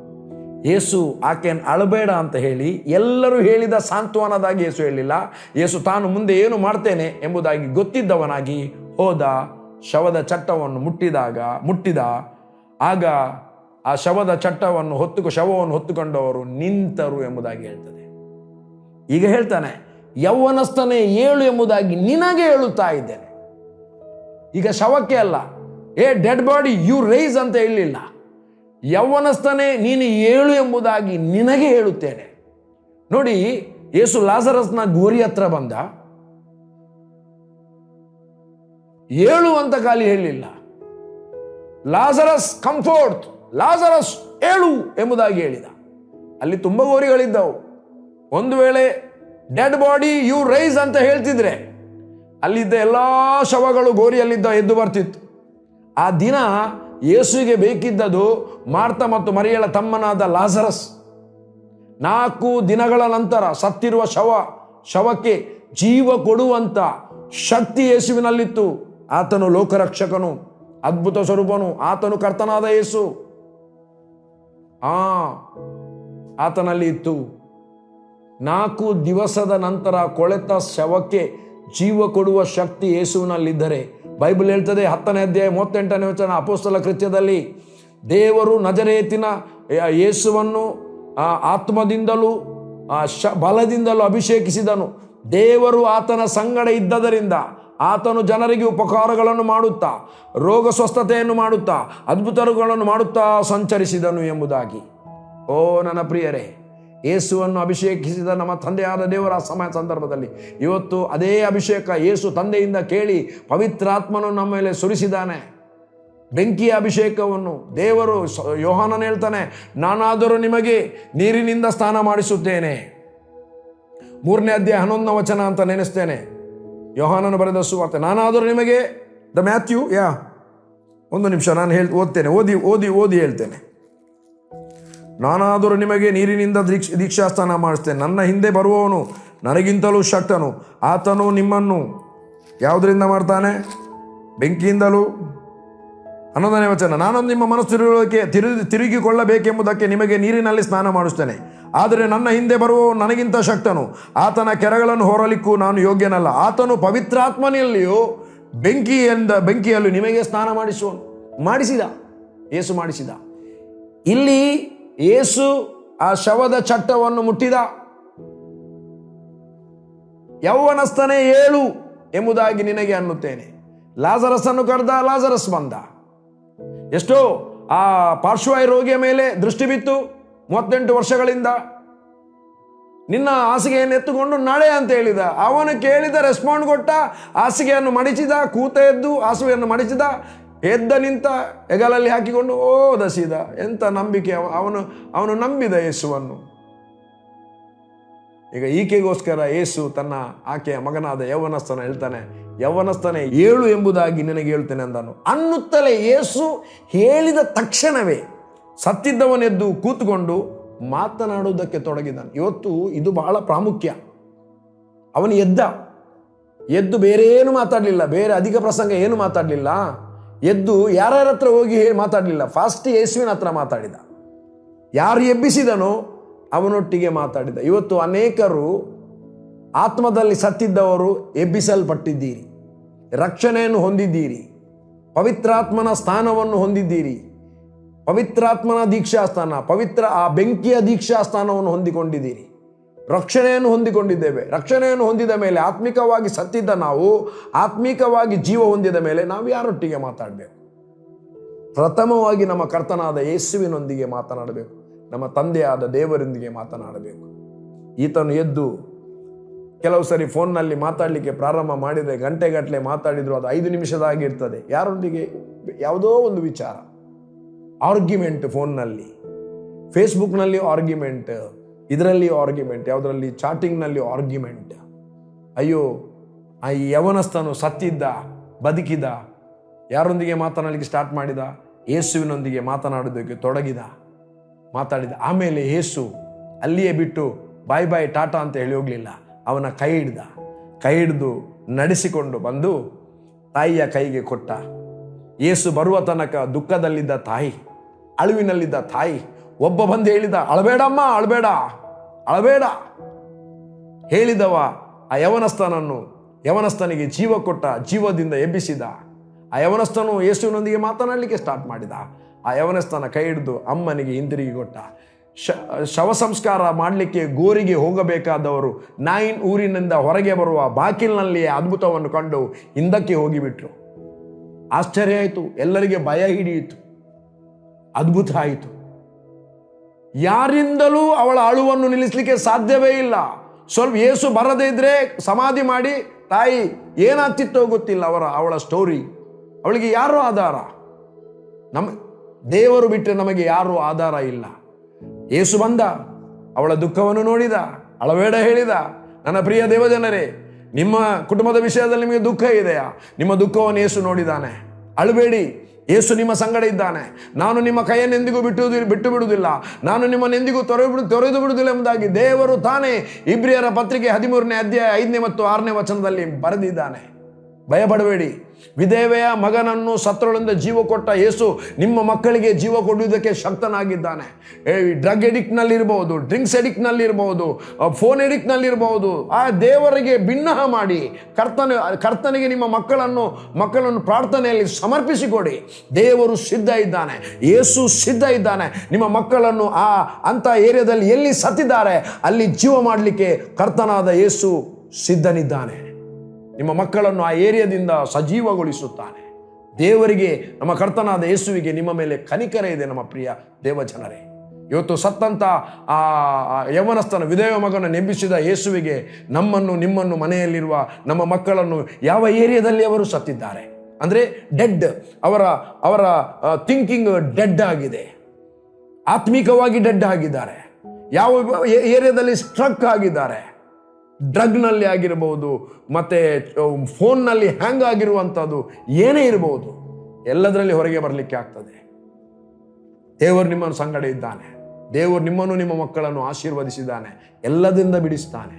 ಯೇಸು ಆಕೆಯನ್ನು ಅಳಬೇಡ ಅಂತ ಹೇಳಿ ಎಲ್ಲರೂ ಹೇಳಿದ ಸಾಂತ್ವನದಾಗಿ ಯೇಸು ಹೇಳಿಲ್ಲ. ಯೇಸು ತಾನು ಮುಂದೆ ಏನು ಮಾಡ್ತೇನೆ ಎಂಬುದಾಗಿ ಗೊತ್ತಿದ್ದವನಾಗಿ ಹೋದ. ಶವದ ಚಟ್ಟವನ್ನು ಮುಟ್ಟಿದ. ಆಗ ಆ ಶವದ ಚಟ್ಟವನ್ನು ಶವವನ್ನು ಹೊತ್ತುಕೊಂಡವರು ನಿಂತರು ಎಂಬುದಾಗಿ ಹೇಳ್ತದೆ. ಈಗ ಹೇಳ್ತಾನೆ, ಯೌವನಸ್ಥನೇ ಏಳು ಎಂಬುದಾಗಿ ನಿನಗೆ ಹೇಳುತ್ತಾ ಇದ್ದೇನೆ. ಈಗ ಶವಕ್ಕೆ ಅಲ್ಲ, ಡೆಡ್ ಬಾಡಿ ಯು ರೈಸ್ ಅಂತ ಹೇಳಲಿಲ್ಲ. ಯೌವನಸ್ಥನೇ ನೀನು ಏಳು ಎಂಬುದಾಗಿ ನಿನಗೆ ಹೇಳುತ್ತೇನೆ. ನೋಡಿ, ಯೇಸು ಲಾಜರಸ್ನ ಗೋರಿ ಹತ್ರ ಬಂದ, ಏಳು ಅಂತ ಖಾಲಿ ಹೇಳಲಿಲ್ಲ. ಲಾಜರಸ್ ಕಂಫೋರ್ಟ್, ಲಾಜರಸ್ ಏಳು ಎಂಬುದಾಗಿ ಹೇಳಿದ. ಅಲ್ಲಿ ತುಂಬ ಗೋರಿಗಳಿದ್ದವು. ಒಂದು ವೇಳೆ ಡೆಡ್ ಬಾಡಿ ಯು ರೈಸ್ ಅಂತ ಹೇಳ್ತಿದ್ರೆ ಅಲ್ಲಿದ್ದ ಎಲ್ಲ ಶವಗಳು ಗೋರಿಯಲ್ಲಿದ್ದ ಎದ್ದು ಬರ್ತಿತ್ತು. ಆ ದಿನ ಯೇಸುವಿಗೆ ಬೇಕಿದ್ದದು ಮಾರ್ತ ಮತ್ತು ಮರಿಯಳ ತಮ್ಮನಾದ ಲಾಜರಸ್. 4 ದಿನಗಳ ನಂತರ ಸತ್ತಿರುವ ಶವಕ್ಕೆ ಜೀವ ಕೊಡುವಂತ ಶಕ್ತಿ ಯೇಸುವಿನಲ್ಲಿತ್ತು. ಆತನು ಲೋಕರಕ್ಷಕನು, ಅದ್ಭುತ ಸ್ವರೂಪನು, ಆತನು ಕರ್ತನಾದ ಯೇಸು. ಆತನಲ್ಲಿ ಇತ್ತು. 4 ದಿವಸದ ನಂತರ ಕೊಳೆತ ಶವಕ್ಕೆ ಜೀವ ಕೊಡುವ ಶಕ್ತಿ ಯೇಸುವಿನಲ್ಲಿದ್ದರೆ, ಬೈಬಲ್ ಹೇಳ್ತದೆ 10ನೇ ಅಧ್ಯಾಯ 38ನೇ ವಚನ, ಅಪೊಸ್ತಲ ಕೃತ್ಯದಲ್ಲಿ, ದೇವರು ನಜರೇತಿನ ಯೇಸುವನ್ನು ಆತ್ಮದಿಂದಲೂ ಬಲದಿಂದಲೂ ಅಭಿಷೇಕಿಸಿದನು. ದೇವರು ಆತನ ಸಂಗಡ ಇದ್ದದರಿಂದ ಆತನು ಜನರಿಗೆ ಉಪಕಾರಗಳನ್ನು ಮಾಡುತ್ತಾ, ರೋಗ ಸ್ವಸ್ಥತೆಯನ್ನು ಮಾಡುತ್ತಾ, ಅದ್ಭುತಗಳನ್ನು ಮಾಡುತ್ತಾ ಸಂಚರಿಸಿದನು ಎಂಬುದಾಗಿ. ಓ ನನ್ನ ಪ್ರಿಯರೇ, ಯೇಸುವನ್ನು ಅಭಿಷೇಕಿಸಿದ ನಮ್ಮ ತಂದೆಯಾದ ದೇವರ ಸಂದರ್ಭದಲ್ಲಿ ಇವತ್ತು ಅದೇ ಅಭಿಷೇಕ ಯೇಸು ತಂದೆಯಿಂದ ಕೇಳಿ ಪವಿತ್ರಾತ್ಮನು ನಮ್ಮ ಮೇಲೆ ಸುರಿಸಿದ್ದಾನೆ. ಬೆಂಕಿಯ ಅಭಿಷೇಕವನ್ನು ದೇವರು, ಯೋಹಾನನು ಹೇಳ್ತಾನೆ, ನಾನಾದರೂ ನಿಮಗೆ ನೀರಿನಿಂದ ಸ್ನಾನ ಮಾಡಿಸುತ್ತೇನೆ. 3ನೇ ಅಧ್ಯಾಯ 11ನೇ ವಚನ ಅಂತ ನೆನೆಸ್ತೇನೆ. ಯೋಹಾನನು ಬರೆದ ಸುವಾರ್ತೆ. ನಾನಾದರೂ ನಿಮಗೆ ದ ಮ್ಯಾಥ್ಯೂ ಒಂದು ನಿಮಿಷ ನಾನು ಓದ್ತೇನೆ, ಓದಿ ಹೇಳ್ತೇನೆ. ನಾನಾದರೂ ನಿಮಗೆ ನೀರಿನಿಂದ ದೀಕ್ಷಾಸ್ನಾನ ಮಾಡಿಸ್ತೇನೆ, ನನ್ನ ಹಿಂದೆ ಬರುವವನು ನನಗಿಂತಲೂ ಶಕ್ತನು, ಆತನು ನಿಮ್ಮನ್ನು ಯಾವುದರಿಂದ ಮಾಡ್ತಾನೆ? ಬೆಂಕಿಯಿಂದಲೂ. 11ನೇ ವಚನ, ನಾನು ನಿಮ್ಮ ಮನಸ್ಸು ತಿರುಗಿಕೊಳ್ಳಬೇಕೆಂಬುದಕ್ಕೆ ನಿಮಗೆ ನೀರಿನಲ್ಲಿ ಸ್ನಾನ ಮಾಡಿಸ್ತೇನೆ, ಆದರೆ ನನ್ನ ಹಿಂದೆ ಬರುವವನು ನನಗಿಂತ ಶಕ್ತನು, ಆತನ ಕೆರಗಳನ್ನು ಹೊರಲಿಕ್ಕೂ ನಾನು ಯೋಗ್ಯನಲ್ಲ. ಆತನು ಪವಿತ್ರಾತ್ಮನೆಯಲ್ಲಿಯೂ ಬೆಂಕಿಯಲ್ಲೂ ನಿಮಗೆ ಸ್ನಾನ ಮಾಡಿಸಿದ. ಏಸು ಮಾಡಿಸಿದ. ಇಲ್ಲಿ ಏಸು ಆ ಶವದ ಚಟ್ಟವನ್ನು ಮುಟ್ಟಿದ. ಯೌವನಸ್ಥನೇ ಏಳು ಎಂಬುದಾಗಿ ನಿನಗೆ ಅನ್ನುತ್ತೇನೆ. ಲಾಜರಸನ್ನು ಕರೆದ, ಲಾಜರಸ್ ಬಂದ. ಎಷ್ಟೋ ಆ ಪಾರ್ಶ್ವವಾಯು ರೋಗಿಯ ಮೇಲೆ ದೃಷ್ಟಿ ಬಿತ್ತು 38 ವರ್ಷಗಳಿಂದ. ನಿನ್ನ ಹಾಸಿಗೆಯನ್ನು ಎತ್ತುಕೊಂಡು ನಡೆ ಅಂತ ಹೇಳಿದ. ಅವನು ಕೇಳಿದ, ರೆಸ್ಪಾಂಡ್ ಕೊಟ್ಟ, ಹಾಸಿಗೆಯನ್ನು ಮಡಿಚಿದ, ಕೂತ ಎದ್ದು ಹಾಸಿಗೆಯನ್ನು ಮಡಿಚಿದ, ಎದ್ದ ನಿಂತ, ಹೆಗಲಲ್ಲಿ ಹಾಕಿಕೊಂಡು ದಸಿದ. ಎಂತ ನಂಬಿಕೆ! ಅವನು ನಂಬಿದ ಯೇಸುವನ್ನು. ಈಗ ಈಕೆಗೋಸ್ಕರ ಯೇಸು ತನ್ನ ಆಕೆಯ ಮಗನಾದ ಯೌವನಸ್ಥನ ಹೇಳ್ತಾನೆ, ಯೌವನಸ್ಥನೇ ಏಳು ಎಂಬುದಾಗಿ ನಿನಗೆ ಹೇಳ್ತೇನೆ ಅಂದನು. ಅನ್ನುತ್ತಲೇ ಯೇಸು ಹೇಳಿದ ತಕ್ಷಣವೇ ಸತ್ತಿದ್ದವನೆದ್ದು ಕೂತ್ಕೊಂಡು ಮಾತನಾಡುವುದಕ್ಕೆ ತೊಡಗಿದ್ದಾನೆ. ಇವತ್ತು ಇದು ಬಹಳ ಪ್ರಾಮುಖ್ಯ. ಅವನು ಎದ್ದು ಬೇರೆ ಏನು ಮಾತಾಡಲಿಲ್ಲ, ಬೇರೆ ಅಧಿಕ ಪ್ರಸಂಗ ಏನು ಮಾತಾಡಲಿಲ್ಲ. ಎದ್ದು ಯಾರ್ಯಾರ ಹತ್ರ ಹೋಗಿ ಮಾತಾಡಲಿಲ್ಲ, ಫಾಸ್ಟ್ ಯೇಸುವಿನ ಹತ್ರ ಮಾತಾಡಿದ. ಯಾರು ಎಬ್ಬಿಸಿದನೋ ಅವನೊಟ್ಟಿಗೆ ಮಾತಾಡಿದ. ಇವತ್ತು ಅನೇಕರು ಆತ್ಮದಲ್ಲಿ ಸತ್ತಿದ್ದವರು ಎಬ್ಬಿಸಲ್ಪಟ್ಟಿದ್ದೀರಿ, ರಕ್ಷಣೆಯನ್ನು ಹೊಂದಿದ್ದೀರಿ, ಪವಿತ್ರಾತ್ಮನ ಸ್ಥಾನವನ್ನು ಹೊಂದಿದ್ದೀರಿ, ಪವಿತ್ರಾತ್ಮನ ದೀಕ್ಷಾಸ್ಥಾನ, ಆ ಬೆಂಕಿಯ ದೀಕ್ಷಾಸ್ಥಾನವನ್ನು ಹೊಂದಿಕೊಂಡಿದ್ದೀರಿ, ರಕ್ಷಣೆಯನ್ನು ಹೊಂದಿಕೊಂಡಿದ್ದೇವೆ. ರಕ್ಷಣೆಯನ್ನು ಹೊಂದಿದ ಮೇಲೆ ಆತ್ಮಿಕವಾಗಿ ಸತ್ತಿದ್ದ ನಾವು ಆತ್ಮಿಕವಾಗಿ ಜೀವ ಹೊಂದಿದ ಮೇಲೆ ನಾವು ಯಾರೊಟ್ಟಿಗೆ ಮಾತಾಡಬೇಕು? ಪ್ರಥಮವಾಗಿ ನಮ್ಮ ಕರ್ತನಾದ ಯೇಸುವಿನೊಂದಿಗೆ ಮಾತನಾಡಬೇಕು, ನಮ್ಮ ತಂದೆಯಾದ ದೇವರೊಂದಿಗೆ ಮಾತನಾಡಬೇಕು. ಈತನು ಎದ್ದು ಕೆಲವು ಸರಿ ಫೋನ್ನಲ್ಲಿ ಮಾತಾಡಲಿಕ್ಕೆ ಪ್ರಾರಂಭ ಮಾಡಿದರೆ ಗಂಟೆಗಟ್ಟಲೆ ಮಾತಾಡಿದ್ರು ಅದು 5 ನಿಮಿಷದಾಗಿರ್ತದೆ. ಯಾರೊಂದಿಗೆ? ಯಾವುದೋ ಒಂದು ವಿಚಾರ, ಆರ್ಗ್ಯುಮೆಂಟ್, ಫೋನ್ನಲ್ಲಿ, ಫೇಸ್ಬುಕ್ನಲ್ಲಿ ಆರ್ಗ್ಯುಮೆಂಟ್, ಇದರಲ್ಲಿ ಆರ್ಗ್ಯುಮೆಂಟ್, ಯಾವುದರಲ್ಲಿ ಚಾಟಿಂಗ್ನಲ್ಲಿ ಆರ್ಗ್ಯುಮೆಂಟ್. ಅಯ್ಯೋ, ಆ ಯವನಸ್ಥನು ಸತ್ತಿದ್ದ, ಬದುಕಿದ. ಯಾರೊಂದಿಗೆ ಮಾತನಾಡಲಿಕ್ಕೆ ಸ್ಟಾರ್ಟ್ ಮಾಡಿದ? ಯೇಸುವಿನೊಂದಿಗೆ ಮಾತನಾಡೋದಕ್ಕೆ ಮಾತಾಡಿದ. ಆಮೇಲೆ ಯೇಸು ಅಲ್ಲಿಯೇ ಬಿಟ್ಟು ಬಾಯ್ ಬಾಯ್ ಟಾಟಾ ಅಂತ ಹೇಳಿ ಹೋಗಲಿಲ್ಲ. ಅವನ ಕೈ ಹಿಡಿದು ನಡೆಸಿಕೊಂಡು ಬಂದು ತಾಯಿಯ ಕೈಗೆ ಕೊಟ್ಟ. ಯೇಸು ಬರುವ ತನಕ ದುಃಖದಲ್ಲಿದ್ದ ತಾಯಿ, ಅಳುವಿನಲ್ಲಿದ್ದ ತಾಯಿ. ಒಬ್ಬ ಬಂದು ಹೇಳಿದ, ಅಳಬೇಡಮ್ಮ, ಅಳಬೇಡ. ಹೇಳಿದವ ಆ ಯವನಸ್ಥನಿಗೆ ಜೀವ ಕೊಟ್ಟ, ಜೀವದಿಂದ ಎಬ್ಬಿಸಿದ. ಆ ಯವನಸ್ಥನು ಯೇಸುವಿನೊಂದಿಗೆ ಮಾತನಾಡಲಿಕ್ಕೆ ಸ್ಟಾರ್ಟ್ ಮಾಡಿದ. ಆ ಯವನಸ್ಥನ ಕೈ ಹಿಡಿದು ಅಮ್ಮನಿಗೆ ಹಿಂದಿರುಗಿ ಕೊಟ್ಟ. ಶವ ಸಂಸ್ಕಾರ ಮಾಡಲಿಕ್ಕೆ ಗೋರಿಗೆ ಹೋಗಬೇಕಾದವರು 9 ಊರಿನಿಂದ ಹೊರಗೆ ಬರುವ ಬಾಕಿಲಿನಲ್ಲಿಯೇ ಅದ್ಭುತವನ್ನು ಕಂಡು ಹಿಂದಕ್ಕೆ ಹೋಗಿಬಿಟ್ರು. ಆಶ್ಚರ್ಯ ಆಯಿತು, ಎಲ್ಲರಿಗೆ ಭಯ ಹಿಡಿಯಿತು, ಅದ್ಭುತ ಆಯಿತು. ಯಾರಿಂದಲೂ ಅವಳ ಅಳುವನ್ನು ನಿಲ್ಲಿಸಲಿಕ್ಕೆ ಸಾಧ್ಯವೇ ಇಲ್ಲ. ಸ್ವಲ್ಪ ಯೇಸು ಬರದೇ ಇದ್ರೆ ಸಮಾಧಿ ಮಾಡಿ ತಾಯಿ ಏನಾಗ್ತಿತ್ತೋ ಗೊತ್ತಿಲ್ಲ ಅವಳ ಸ್ಟೋರಿ. ಅವಳಿಗೆ ಯಾರೂ ಆಧಾರ, ದೇವರು ಬಿಟ್ಟರೆ ನಮಗೆ ಯಾರೂ ಆಧಾರ ಇಲ್ಲ. ಯೇಸು ಬಂದ, ಅವಳ ದುಃಖವನ್ನು ನೋಡಿದ, ಅಳಬೇಡ ಹೇಳಿದ. ನನ್ನ ಪ್ರಿಯ ದೇವಜನರೇ, ನಿಮ್ಮ ಕುಟುಂಬದ ವಿಷಯದಲ್ಲಿ ನಿಮಗೆ ದುಃಖ ಇದೆಯಾ? ನಿಮ್ಮ ದುಃಖವನ್ನು ಯೇಸು ನೋಡಿದ್ದಾನೆ. ಅಳಬೇಡಿ, ಯೇಸು ನಿಮ್ಮ ಸಂಗಡ ಇದ್ದಾನೆ. ನಾನು ನಿಮ್ಮ ಕೈಯನ್ನೆಂದಿಗೂ ಬಿಟ್ಟು ಬಿಡುವುದಿಲ್ಲ, ನಾನು ನಿಮ್ಮನ್ನೆಂದಿಗೂ ತೊರೆದು ಬಿಡುವುದಿಲ್ಲ ಎಂಬುದಾಗಿ ದೇವರು ತಾನೇ ಇಬ್ರಿಯರ ಪತ್ರಿಕೆ 13ನೇ ಅಧ್ಯಾಯ 5ನೇ ಮತ್ತು 6ನೇ ವಚನದಲ್ಲಿ ಬರೆದಿದ್ದಾನೆ. ಭಯಪಡಬೇಡಿ. ವಿಧವೆಯ ಮಗನನ್ನು ಸತ್ತರೊಳಿಂದ ಜೀವ ಕೊಟ್ಟ ಯೇಸು ನಿಮ್ಮ ಮಕ್ಕಳಿಗೆ ಜೀವ ಕೊಡುವುದಕ್ಕೆ ಶಕ್ತನಾಗಿದ್ದಾನೆ. ಡ್ರಗ್ ಎಡಿಕ್ಟ್ನಲ್ಲಿರ್ಬೋದು, ಡ್ರಿಂಕ್ಸ್ ಎಡಿಕ್ಟ್ನಲ್ಲಿರ್ಬೋದು, ಫೋನ್ ಎಡಿಕ್ಟ್ನಲ್ಲಿರ್ಬೋದು. ಆ ದೇವರಿಗೆ ಭಿನ್ನಹ ಮಾಡಿ ಕರ್ತನಿಗೆ ನಿಮ್ಮ ಮಕ್ಕಳನ್ನು ಪ್ರಾರ್ಥನೆಯಲ್ಲಿ ಸಮರ್ಪಿಸಿಕೊಡಿ. ದೇವರು ಸಿದ್ಧ ಇದ್ದಾನೆ, ಯೇಸು ಸಿದ್ಧ ಇದ್ದಾನೆ. ನಿಮ್ಮ ಮಕ್ಕಳನ್ನು ಅಂಥ ಏರಿಯಾದಲ್ಲಿ ಎಲ್ಲಿ ಸತ್ತಿದ್ದಾರೆ ಅಲ್ಲಿ ಜೀವ ಮಾಡಲಿಕ್ಕೆ ಕರ್ತನಾದ ಯೇಸು ಸಿದ್ಧನಿದ್ದಾನೆ. ನಿಮ್ಮ ಮಕ್ಕಳನ್ನು ಆ ಏರಿಯಾದಿಂದ ಸಜೀವಗೊಳಿಸುತ್ತಾನೆ. ದೇವರಿಗೆ, ನಮ್ಮ ಕರ್ತನಾದ ಯೇಸುವಿಗೆ ನಿಮ್ಮ ಮೇಲೆ ಕನಿಕರ ಇದೆ. ನಮ್ಮ ಪ್ರಿಯ ದೇವಜನರೇ, ಇವತ್ತು ಸತ್ತಂತ ಆ ಯವನಸ್ಥನ ವಿಧೇಯ ಮಗನ ನೆಬ್ಬಿಸಿದ ಯೇಸುವಿಗೆ ನಿಮ್ಮನ್ನು ಮನೆಯಲ್ಲಿರುವ ನಮ್ಮ ಮಕ್ಕಳನ್ನು ಯಾವ ಏರಿಯಾದಲ್ಲಿ ಅವರು ಸತ್ತಿದ್ದಾರೆ ಅಂದರೆ ಡೆಡ್, ಅವರ ಥಿಂಕಿಂಗ್ ಡೆಡ್ ಆಗಿದೆ, ಆತ್ಮಿಕವಾಗಿ ಡೆಡ್ ಆಗಿದ್ದಾರೆ. ಯಾವ ಏರಿಯಾದಲ್ಲಿ ಸ್ಟ್ರಕ್ ಆಗಿದ್ದಾರೆ, ಡ್ರಗ್ನಲ್ಲಿ ಆಗಿರಬಹುದು, ಮತ್ತೆ ಫೋನ್ನಲ್ಲಿ ಹ್ಯಾಂಗ್ ಆಗಿರುವಂಥದ್ದು ಏನೇ ಇರಬಹುದು, ಎಲ್ಲದರಲ್ಲಿ ಹೊರಗೆ ಬರಲಿಕ್ಕೆ ಆಗ್ತದೆ. ದೇವರು ನಿಮ್ಮನ್ನು ಸಂಗಡ ಇದ್ದಾನೆ. ದೇವರು ನಿಮ್ಮನ್ನು ನಿಮ್ಮ ಮಕ್ಕಳನ್ನು ಆಶೀರ್ವದಿಸಿದ್ದಾನೆ, ಎಲ್ಲದಿಂದ ಬಿಡಿಸ್ತಾನೆ.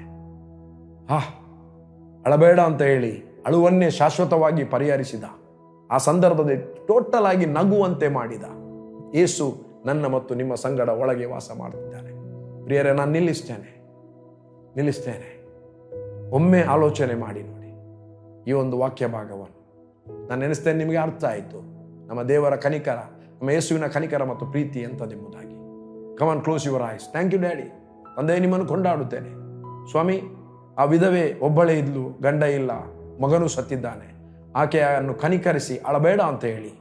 ಅಳಬೇಡ ಅಂತ ಹೇಳಿ ಅಳುವನ್ನೇ ಶಾಶ್ವತವಾಗಿ ಪರಿಹರಿಸಿದ. ಆ ಸಂದರ್ಭದಲ್ಲಿ ಟೋಟಲ್ ಆಗಿ ನಗುವಂತೆ ಮಾಡಿದ ಯೇಸು ನನ್ನ ಮತ್ತು ನಿಮ್ಮ ಸಂಗಡ ಒಳಗೆ ವಾಸ ಮಾಡುತ್ತಿದ್ದಾನೆ. ಪ್ರಿಯರೇ, ನಾನು ನಿಲ್ಲಿಸ್ತೇನೆ. ಒಮ್ಮೆ ಆಲೋಚನೆ ಮಾಡಿ ನೋಡಿ ಈ ಒಂದು ವಾಕ್ಯ ಭಾಗವನ್ನು. ನಾನು ನೆನೆಸ್ತೇನೆ, ನಿಮಗೆ ಅರ್ಥ ಆಯಿತು ನಮ್ಮ ದೇವರ ಕನಿಕರ, ನಮ್ಮ ಯೇಸುವಿನ ಕನಿಕರ ಮತ್ತು ಪ್ರೀತಿ ಎಂಥದೆಂಬುದಾಗಿ. Come on, close your eyes. Thank you daddy. ತಂದೆ, ನಿಮ್ಮನ್ನು ಕೊಂಡಾಡುತ್ತೇನೆ ಸ್ವಾಮಿ. ಆ ವಿಧವೆ ಒಬ್ಬಳೇ ಇದ್ಲು, ಗಂಡ ಇಲ್ಲ, ಮಗನೂ ಸತ್ತಿದ್ದಾನೆ. ಆಕೆಯನ್ನು ಕನಿಕರಿಸಿ ಅಳಬೇಡ ಅಂತ ಹೇಳಿ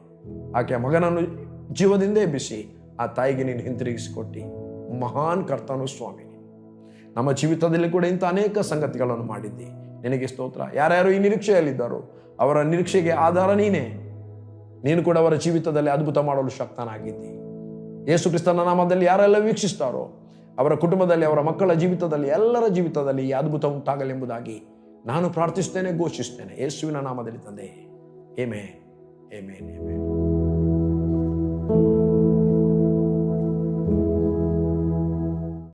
ಆಕೆಯ ಮಗನನ್ನು ಜೀವದಿಂದ ಎಬ್ಬಿಸಿ ಆ ತಾಯಿಗೆ ನೀನು ಹಿಂತಿರುಗಿಸಿಕೊಟ್ಟಿ ಮಹಾನ್ ಕರ್ತನು ಸ್ವಾಮಿ. ನಮ್ಮ ಜೀವಿತದಲ್ಲಿ ಕೂಡ ಇಂಥ ಅನೇಕ ಸಂಗತಿಗಳನ್ನು ಮಾಡಿದ್ದಿ, ನಿನಗೆ ಸ್ತೋತ್ರ. ಯಾರ್ಯಾರು ಈ ನಿರೀಕ್ಷೆಯಲ್ಲಿದ್ದಾರೋ ಅವರ ನಿರೀಕ್ಷೆಗೆ ಆಧಾರ ನೀನೇ. ನೀನು ಕೂಡ ಅವರ ಜೀವಿತದಲ್ಲಿ ಅದ್ಭುತ ಮಾಡಲು ಶಕ್ತನಾಗಿದ್ದಿ. ಯೇಸು ಕ್ರಿಸ್ತನ ನಾಮದಲ್ಲಿ ಯಾರೆಲ್ಲ ವೀಕ್ಷಿಸ್ತಾರೋ ಅವರ ಕುಟುಂಬದಲ್ಲಿ, ಅವರ ಮಕ್ಕಳ ಜೀವಿತದಲ್ಲಿ, ಎಲ್ಲರ ಜೀವಿತದಲ್ಲಿ ಈ ಅದ್ಭುತ ಉಂಟಾಗಲೆಂಬುದಾಗಿ ನಾನು ಪ್ರಾರ್ಥಿಸ್ತೇನೆ, ಘೋಷಿಸ್ತೇನೆ ಯೇಸುವಿನ ನಾಮದಲ್ಲಿ ತಂದೆ. Amen, amen, amen.